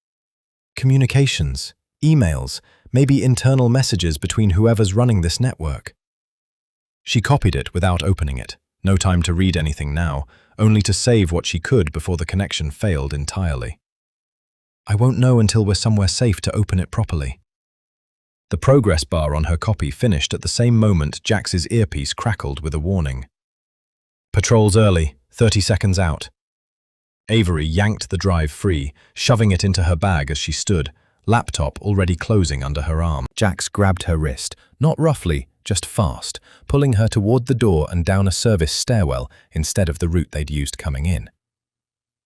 Communications, emails, maybe internal messages between whoever's running this network. She copied it without opening it. No time to read anything now, only to save what she could before the connection failed entirely. I won't know until we're somewhere safe to open it properly. The progress bar on her copy finished at the same moment Jax's earpiece crackled with a warning. Patrol's early, 30 seconds out. Avery yanked the drive free, shoving it into her bag as she stood, laptop already closing under her arm. Jax grabbed her wrist, not roughly, just fast, pulling her toward the door and down a service stairwell instead of the route they'd used coming in.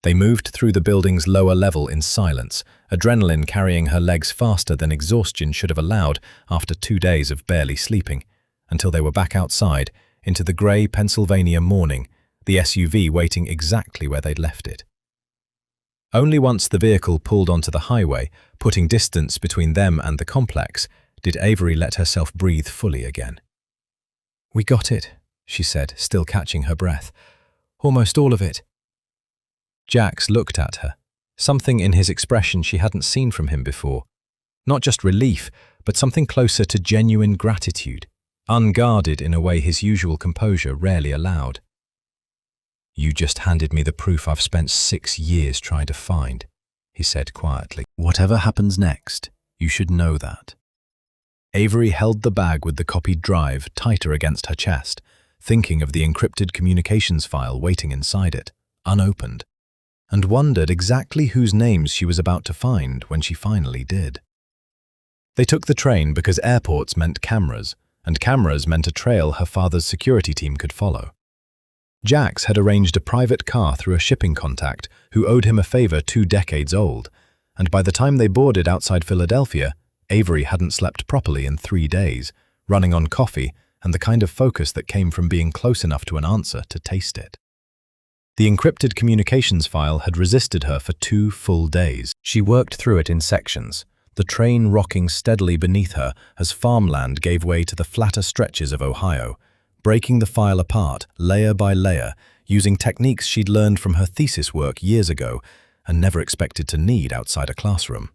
They moved through the building's lower level in silence, adrenaline carrying her legs faster than exhaustion should have allowed after 2 days of barely sleeping, until they were back outside, into the grey Pennsylvania morning, the SUV waiting exactly where they'd left it. Only once the vehicle pulled onto the highway, putting distance between them and the complex, did Avery let herself breathe fully again. "We got it," she said, still catching her breath. "Almost all of it." Jax looked at her, something in his expression she hadn't seen from him before. Not just relief, but something closer to genuine gratitude, unguarded in a way his usual composure rarely allowed. "You just handed me the proof I've spent 6 years trying to find," he said quietly. "Whatever happens next, you should know that." Avery held the bag with the copied drive tighter against her chest, thinking of the encrypted communications file waiting inside it, unopened, and wondered exactly whose names she was about to find when she finally did. They took the train because airports meant cameras, and cameras meant a trail her father's security team could follow. Jax had arranged a private car through a shipping contact who owed him a favor 2 decades old, and by the time they boarded outside Philadelphia, Avery hadn't slept properly in 3 days, running on coffee and the kind of focus that came from being close enough to an answer to taste it. The encrypted communications file had resisted her for 2 full days. She worked through it in sections, the train rocking steadily beneath her as farmland gave way to the flatter stretches of Ohio, breaking the file apart layer by layer, using techniques she'd learned from her thesis work years ago and never expected to need outside a classroom.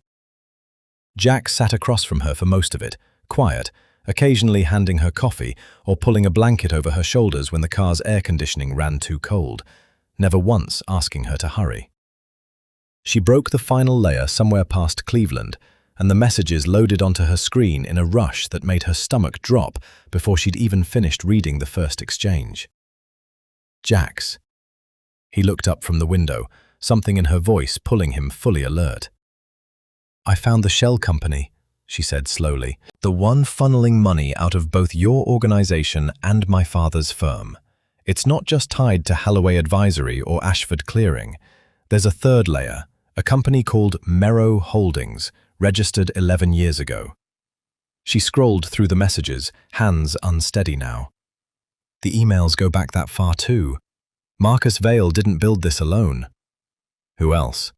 Jax sat across from her for most of it, quiet, occasionally handing her coffee or pulling a blanket over her shoulders when the car's air conditioning ran too cold, never once asking her to hurry. She broke the final layer somewhere past Cleveland, and the messages loaded onto her screen in a rush that made her stomach drop before she'd even finished reading the first exchange. "Jax." He looked up from the window, something in her voice pulling him fully alert. "I found the shell company," she said slowly, "the one funneling money out of both your organization and my father's firm. It's not just tied to Halloway Advisory or Ashford Clearing. There's a third layer, a company called Merrow Holdings, registered 11 years ago." She scrolled through the messages, hands unsteady now. "The emails go back that far too. Marcus Vail didn't build this alone." "Who else?"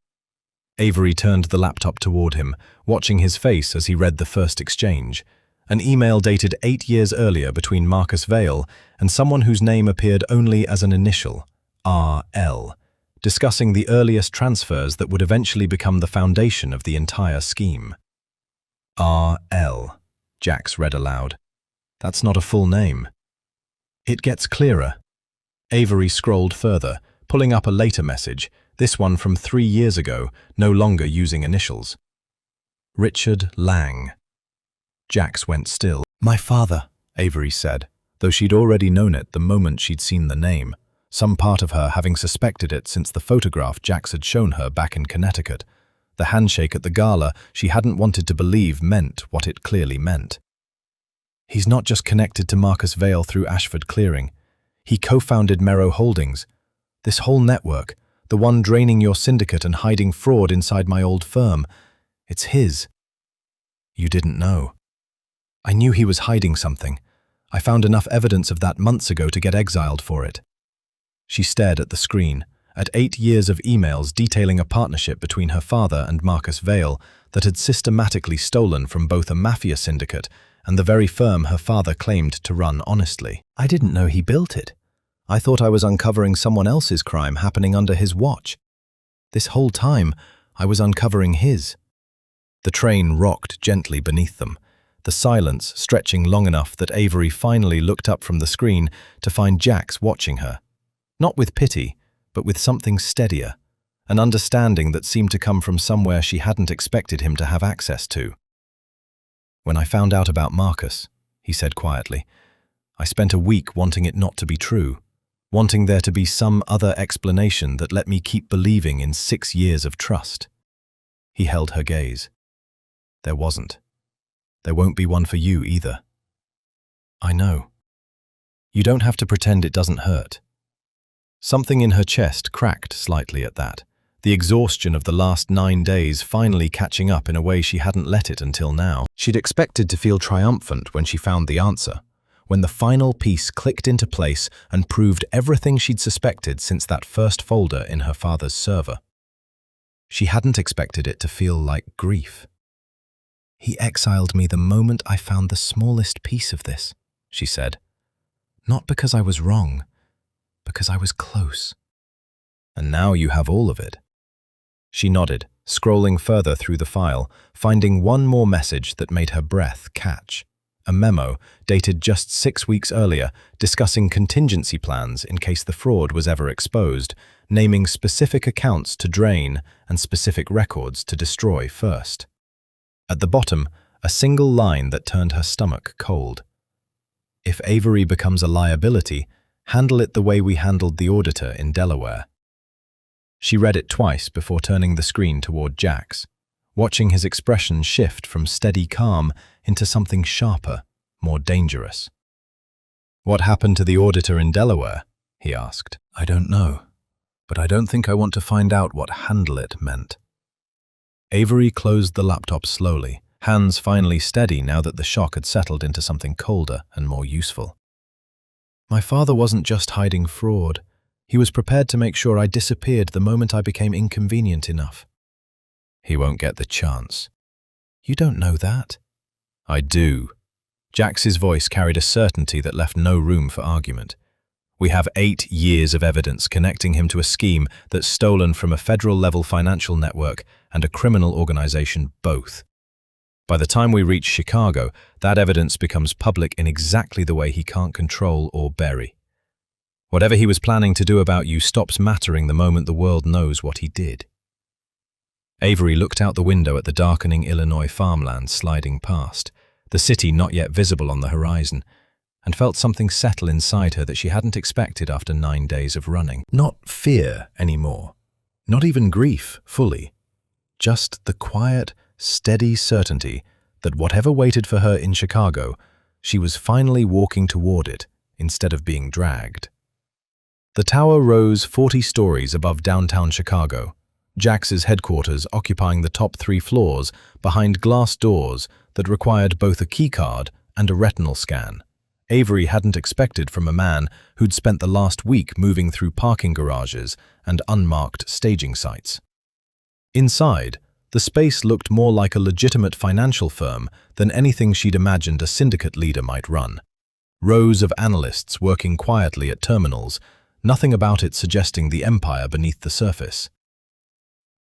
Avery turned the laptop toward him, watching his face as he read the first exchange. An email dated 8 years earlier between Marcus Vail and someone whose name appeared only as an initial, RL, discussing the earliest transfers that would eventually become the foundation of the entire scheme. RL, Jax read aloud. "That's not a full name." "It gets clearer." Avery scrolled further, pulling up a later message, this one from 3 years ago, no longer using initials. "Richard Lang." Jax went still. "My father," Avery said, though she'd already known it the moment she'd seen the name. some part of her having suspected it since the photograph Jax had shown her back in Connecticut. The handshake at the gala she hadn't wanted to believe meant what it clearly meant. He's not just connected to Marcus Vale through Ashford Clearing. He co-founded Merrow Holdings. This whole network, the one draining your syndicate and hiding fraud inside my old firm, it's his. You didn't know. I knew he was hiding something. I found enough evidence of that months ago to get exiled for it. She stared at the screen, at 8 years of emails detailing a partnership between her father and Marcus Vale that had systematically stolen from both a mafia syndicate and the very firm her father claimed to run honestly. I didn't know he built it. I thought I was uncovering someone else's crime happening under his watch. This whole time, I was uncovering his. The train rocked gently beneath them, the silence stretching long enough that Avery finally looked up from the screen to find Jax watching her. Not with pity, but with something steadier, an understanding that seemed to come from somewhere she hadn't expected him to have access to. When I found out about Marcus, he said quietly, I spent a week wanting it not to be true, wanting there to be some other explanation that let me keep believing in 6 years of trust. He held her gaze. There wasn't. There won't be one for you either. I know. You don't have to pretend it doesn't hurt. Something in her chest cracked slightly at that, the exhaustion of the last 9 days finally catching up in a way she hadn't let it until now. She'd expected to feel triumphant when she found the answer, when the final piece clicked into place and proved everything she'd suspected since that first folder in her father's server. She hadn't expected it to feel like grief. He exiled me the moment I found the smallest piece of this, she said. Not because I was wrong, because I was close. And now you have all of it. She nodded, scrolling further through the file, finding one more message that made her breath catch. A memo dated just 6 weeks earlier, discussing contingency plans in case the fraud was ever exposed, naming specific accounts to drain and specific records to destroy first. At the bottom, a single line that turned her stomach cold. If Avery becomes a liability, handle it the way we handled the auditor in Delaware. She read it twice before turning the screen toward Jax, watching his expression shift from steady calm into something sharper, more dangerous. What happened to the auditor in Delaware? He asked. I don't know, but I don't think I want to find out what handle it meant. Avery closed the laptop slowly, hands finally steady now that the shock had settled into something colder and more useful. My father wasn't just hiding fraud. He was prepared to make sure I disappeared the moment I became inconvenient enough. He won't get the chance. You don't know that. I do. Jax's voice carried a certainty that left no room for argument. We have 8 years of evidence connecting him to a scheme that's stolen from a federal-level financial network and a criminal organization both. By the time we reach Chicago, that evidence becomes public in exactly the way he can't control or bury. Whatever he was planning to do about you stops mattering the moment the world knows what he did. Avery looked out the window at the darkening Illinois farmlands sliding past, the city not yet visible on the horizon, and felt something settle inside her that she hadn't expected after 9 days of running. Not fear anymore, not even grief fully, just the quiet, steady certainty that whatever waited for her in Chicago, she was finally walking toward it instead of being dragged. The tower rose 40 stories above downtown Chicago, Jax's headquarters occupying the top 3 floors behind glass doors that required both a keycard and a retinal scan. Avery hadn't expected from a man who'd spent the last week moving through parking garages and unmarked staging sites. Inside, the space looked more like a legitimate financial firm than anything she'd imagined a syndicate leader might run. Rows of analysts working quietly at terminals, nothing about it suggesting the empire beneath the surface.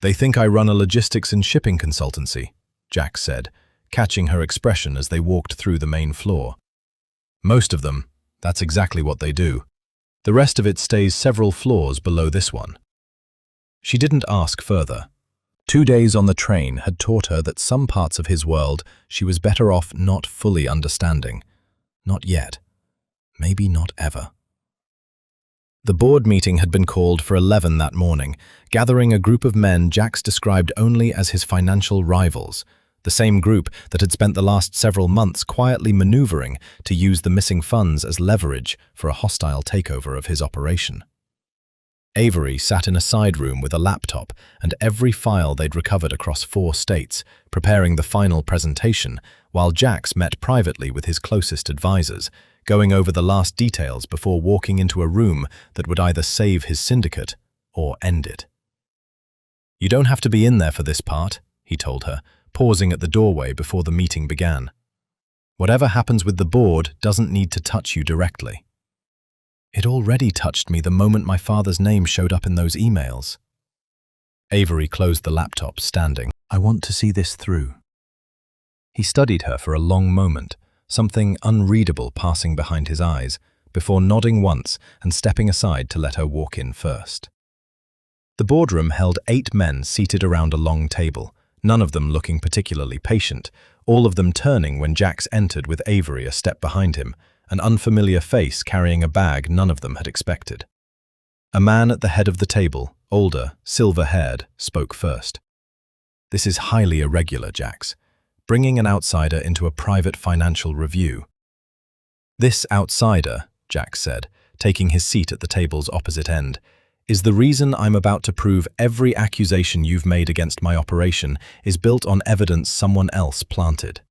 They think I run a logistics and shipping consultancy, Jax said, catching her expression as they walked through the main floor. Most of them, that's exactly what they do. The rest of it stays several floors below this one. She didn't ask further. 2 days on the train had taught her that some parts of his world she was better off not fully understanding. Not yet. Maybe not ever. The board meeting had been called for 11 that morning, gathering a group of men Jax described only as his financial rivals, the same group that had spent the last several months quietly maneuvering to use the missing funds as leverage for a hostile takeover of his operation. Avery sat in a side room with a laptop and every file they'd recovered across 4 states, preparing the final presentation, while Jax met privately with his closest advisors, going over the last details before walking into a room that would either save his syndicate or end it. "You don't have to be in there for this part," he told her, pausing at the doorway before the meeting began. "Whatever happens with the board doesn't need to touch you directly." "It already touched me the moment my father's name showed up in those emails." Avery closed the laptop, standing. "I want to see this through." He studied her for a long moment, something unreadable passing behind his eyes, before nodding once and stepping aside to let her walk in first. The boardroom held 8 men seated around a long table, none of them looking particularly patient, all of them turning when Jax entered with Avery a step behind him, an unfamiliar face carrying a bag none of them had expected. A man at the head of the table, older, silver-haired, spoke first. "This is highly irregular, Jax. Bringing an outsider into a private financial review." "This outsider," Jax said, taking his seat at the table's opposite end, "is the reason I'm about to prove every accusation you've made against my operation is built on evidence someone else planted."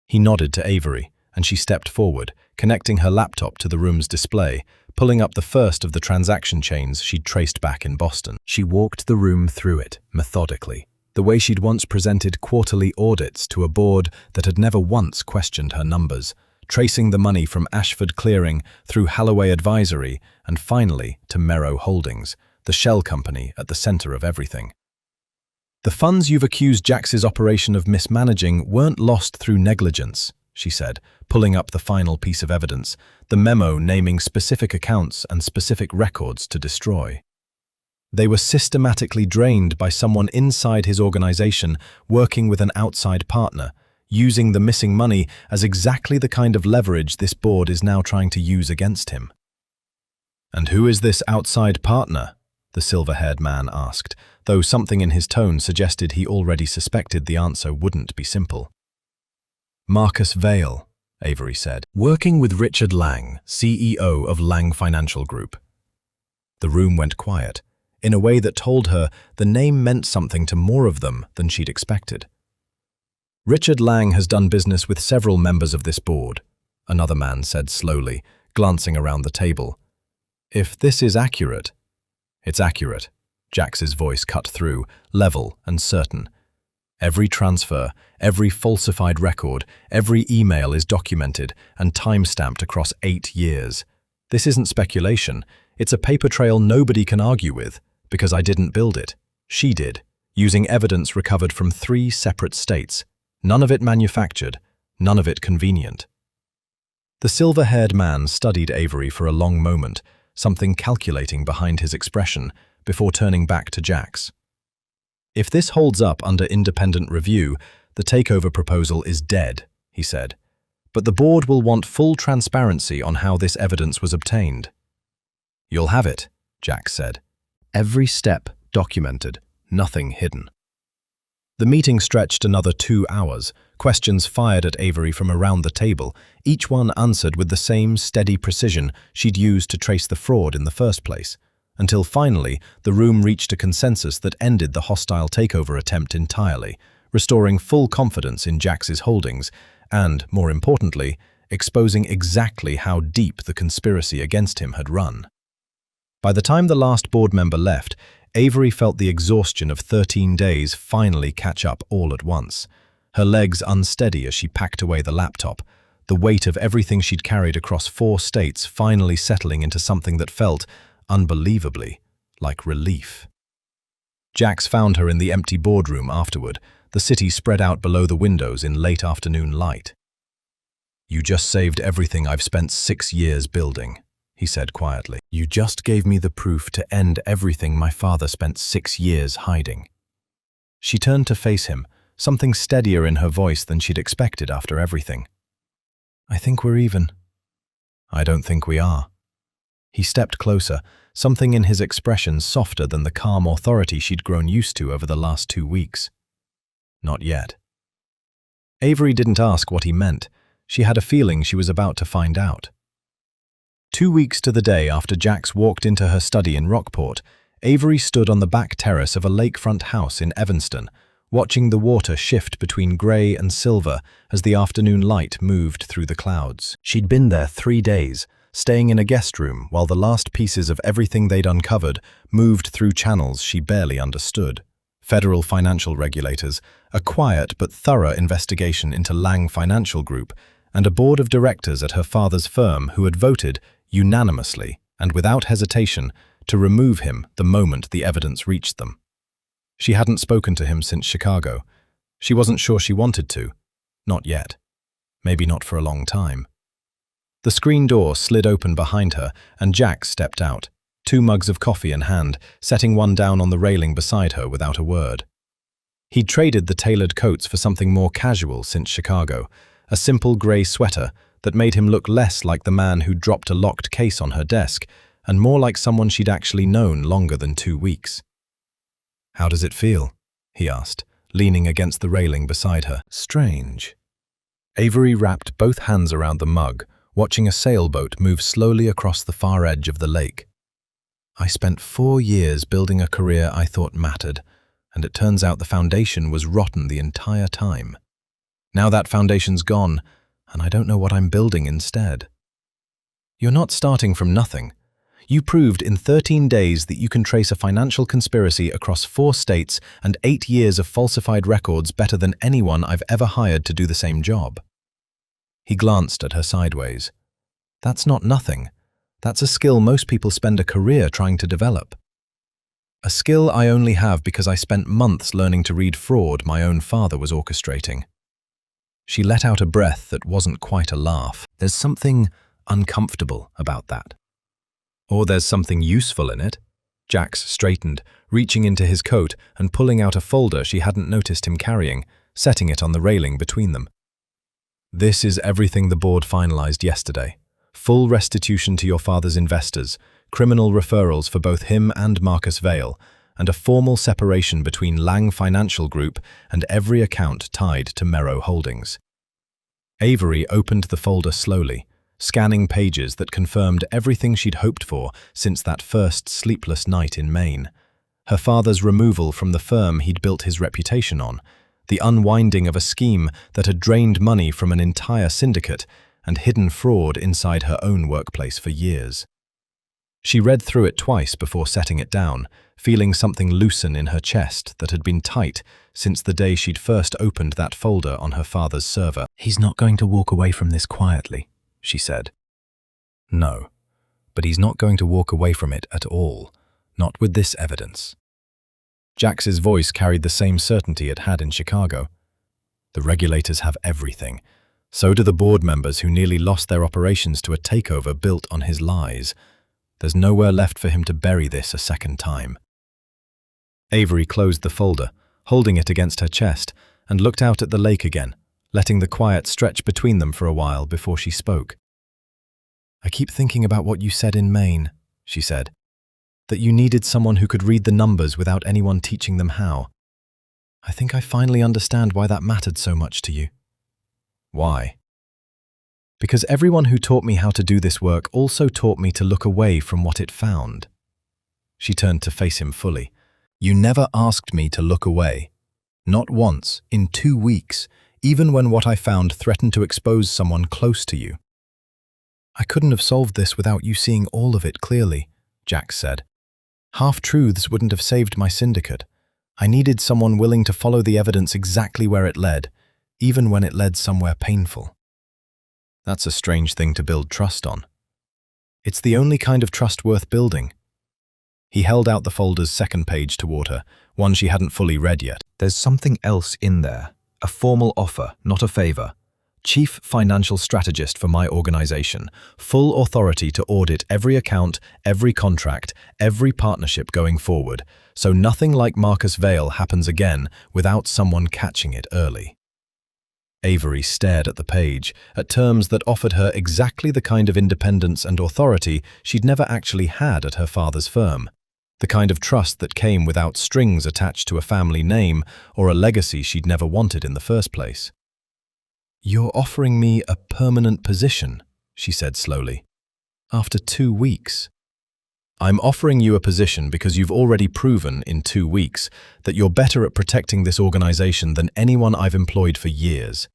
He nodded to Avery, and she stepped forward, connecting her laptop to the room's display, pulling up the first of the transaction chains she'd traced back in Boston. She walked the room through it, methodically, the way she'd once presented quarterly audits to a board that had never once questioned her numbers, tracing the money from Ashford Clearing through Halloway Advisory and finally to Merrow Holdings, the shell company at the center of everything. "The funds you've accused Jax's operation of mismanaging weren't lost through negligence," she said, pulling up the final piece of evidence, the memo naming specific accounts and specific records to destroy. "They were systematically drained by someone inside his organization working with an outside partner, using the missing money as exactly the kind of leverage this board is now trying to use against him." "And who is this outside partner?" the silver-haired man asked, though something in his tone suggested he already suspected the answer wouldn't be simple. "Marcus Vale," Avery said, "working with Richard Lang, CEO of Lang Financial Group." The room went quiet, in a way that told her the name meant something to more of them than she'd expected. "Richard Lang has done business with several members of this board," another man said slowly, glancing around the table. "If this is accurate—" "It's accurate," Jax's voice cut through, level and certain. "Every transfer, every falsified record, every email is documented and time-stamped across 8 years. This isn't speculation. It's a paper trail nobody can argue with, because I didn't build it. She did, using evidence recovered from 3 separate states. None of it manufactured, none of it convenient." The silver-haired man studied Avery for a long moment, something calculating behind his expression, before turning back to Jax. "If this holds up under independent review, the takeover proposal is dead," he said. "But the board will want full transparency on how this evidence was obtained." "You'll have it," Jax said. "Every step documented, nothing hidden." The meeting stretched another 2 hours, questions fired at Avery from around the table, each one answered with the same steady precision she'd used to trace the fraud in the first place, until finally the room reached a consensus that ended the hostile takeover attempt entirely, restoring full confidence in Jax's holdings and, more importantly, exposing exactly how deep the conspiracy against him had run. By the time the last board member left, Avery felt the exhaustion of 13 days finally catch up all at once, her legs unsteady as she packed away the laptop, the weight of everything she'd carried across 4 states finally settling into something that felt, unbelievably, like relief. Jax found her in the empty boardroom afterward, the city spread out below the windows in late afternoon light. "You just saved everything I've spent 6 years building," he said quietly. "You just gave me the proof to end everything my father spent 6 years hiding." She turned to face him, something steadier in her voice than she'd expected after everything. "I think we're even." "I don't think we are." He stepped closer, something in his expression softer than the calm authority she'd grown used to over the last 2 weeks. Not yet. Avery didn't ask what he meant. She had a feeling she was about to find out. 2 weeks to the day after Jax walked into her study in Rockport, Avery stood on the back terrace of a lakefront house in Evanston, watching the water shift between grey and silver as the afternoon light moved through the clouds. She'd been there 3 days, staying in a guest room while the last pieces of everything they'd uncovered moved through channels she barely understood. Federal financial regulators, a quiet but thorough investigation into Lang Financial Group, and a board of directors at her father's firm who had voted, unanimously and without hesitation, to remove him the moment the evidence reached them. She hadn't spoken to him since Chicago. She wasn't sure she wanted to. Not yet. Maybe not for a long time. The screen door slid open behind her, and Jax stepped out, 2 mugs of coffee in hand, setting one down on the railing beside her without a word. He'd traded the tailored coats for something more casual since Chicago, a simple grey sweater that made him look less like the man who dropped a locked case on her desk and more like someone she'd actually known longer than 2 weeks. "How does it feel?" he asked, leaning against the railing beside her. "Strange." Avery wrapped both hands around the mug, watching a sailboat move slowly across the far edge of the lake. "I spent 4 years building a career I thought mattered, and it turns out the foundation was rotten the entire time. Now that foundation's gone, and I don't know what I'm building instead." "You're not starting from nothing. You proved in 13 days that you can trace a financial conspiracy across 4 states and 8 years of falsified records better than anyone I've ever hired to do the same job." He glanced at her sideways. "That's not nothing. That's a skill most people spend a career trying to develop. A skill I only have because I spent months learning to read fraud my own father was orchestrating." She let out a breath that wasn't quite a laugh. "There's something uncomfortable about that." "Or there's something useful in it." Jax straightened, reaching into his coat and pulling out a folder she hadn't noticed him carrying, setting it on the railing between them. "This is everything the board finalized yesterday. Full restitution to your father's investors, criminal referrals for both him and Marcus Vail, and a formal separation between Lang Financial Group and every account tied to Merrow Holdings." Avery opened the folder slowly, scanning pages that confirmed everything she'd hoped for since that first sleepless night in Maine. Her father's removal from the firm he'd built his reputation on, the unwinding of a scheme that had drained money from an entire syndicate and hidden fraud inside her own workplace for years. She read through it twice before setting it down, feeling something loosen in her chest that had been tight since the day she'd first opened that folder on her father's server. "He's not going to walk away from this quietly," she said. "No, but he's not going to walk away from it at all, not with this evidence." Jax's voice carried the same certainty it had in Chicago. "The regulators have everything. So do the board members who nearly lost their operations to a takeover built on his lies. There's nowhere left for him to bury this a second time." Avery closed the folder, holding it against her chest, and looked out at the lake again, letting the quiet stretch between them for a while before she spoke. "I keep thinking about what you said in Maine," she said, "that you needed someone who could read the numbers without anyone teaching them how. I think I finally understand why that mattered so much to you." "Why?" "Because everyone who taught me how to do this work also taught me to look away from what it found." She turned to face him fully. "You never asked me to look away. Not once, in 2 weeks, even when what I found threatened to expose someone close to you." "I couldn't have solved this without you seeing all of it clearly," Jax said. "Half-truths wouldn't have saved my syndicate. I needed someone willing to follow the evidence exactly where it led, even when it led somewhere painful." "That's a strange thing to build trust on." "It's the only kind of trust worth building." He held out the folder's second page toward her, one she hadn't fully read yet. "There's something else in there. A formal offer, not a favor. Chief Financial Strategist for my organization. Full authority to audit every account, every contract, every partnership going forward, so nothing like Marcus Vail happens again without someone catching it early." Avery stared at the page, at terms that offered her exactly the kind of independence and authority she'd never actually had at her father's firm. The kind of trust that came without strings attached to a family name or a legacy she'd never wanted in the first place. "You're offering me a permanent position," she said slowly. "After 2 weeks." "I'm offering you a position because you've already proven in 2 weeks that you're better at protecting this organization than anyone I've employed for years."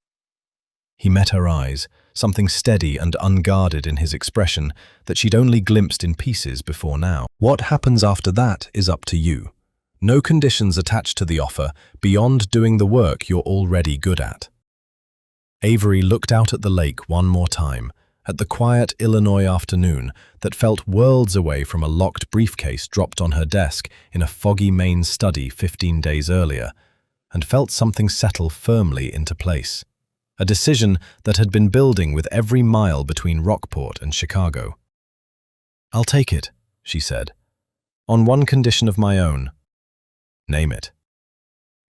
He met her eyes, something steady and unguarded in his expression that she'd only glimpsed in pieces before now. "What happens after that is up to you. No conditions attached to the offer beyond doing the work you're already good at." Avery looked out at the lake one more time, at the quiet Illinois afternoon that felt worlds away from a locked briefcase dropped on her desk in a foggy Maine study 15 days earlier, and felt something settle firmly into place. A decision that had been building with every mile between Rockport and Chicago. "I'll take it," she said, "on one condition of my own." "Name it."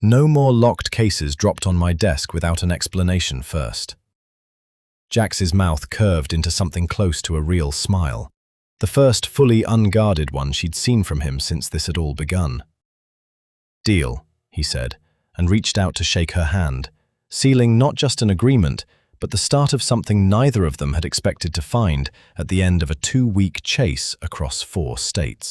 "No more locked cases dropped on my desk without an explanation first." Jax's mouth curved into something close to a real smile, the first fully unguarded one she'd seen from him since this had all begun. "Deal," he said, and reached out to shake her hand, sealing not just an agreement, but the start of something neither of them had expected to find at the end of a 2-week chase across 4 states.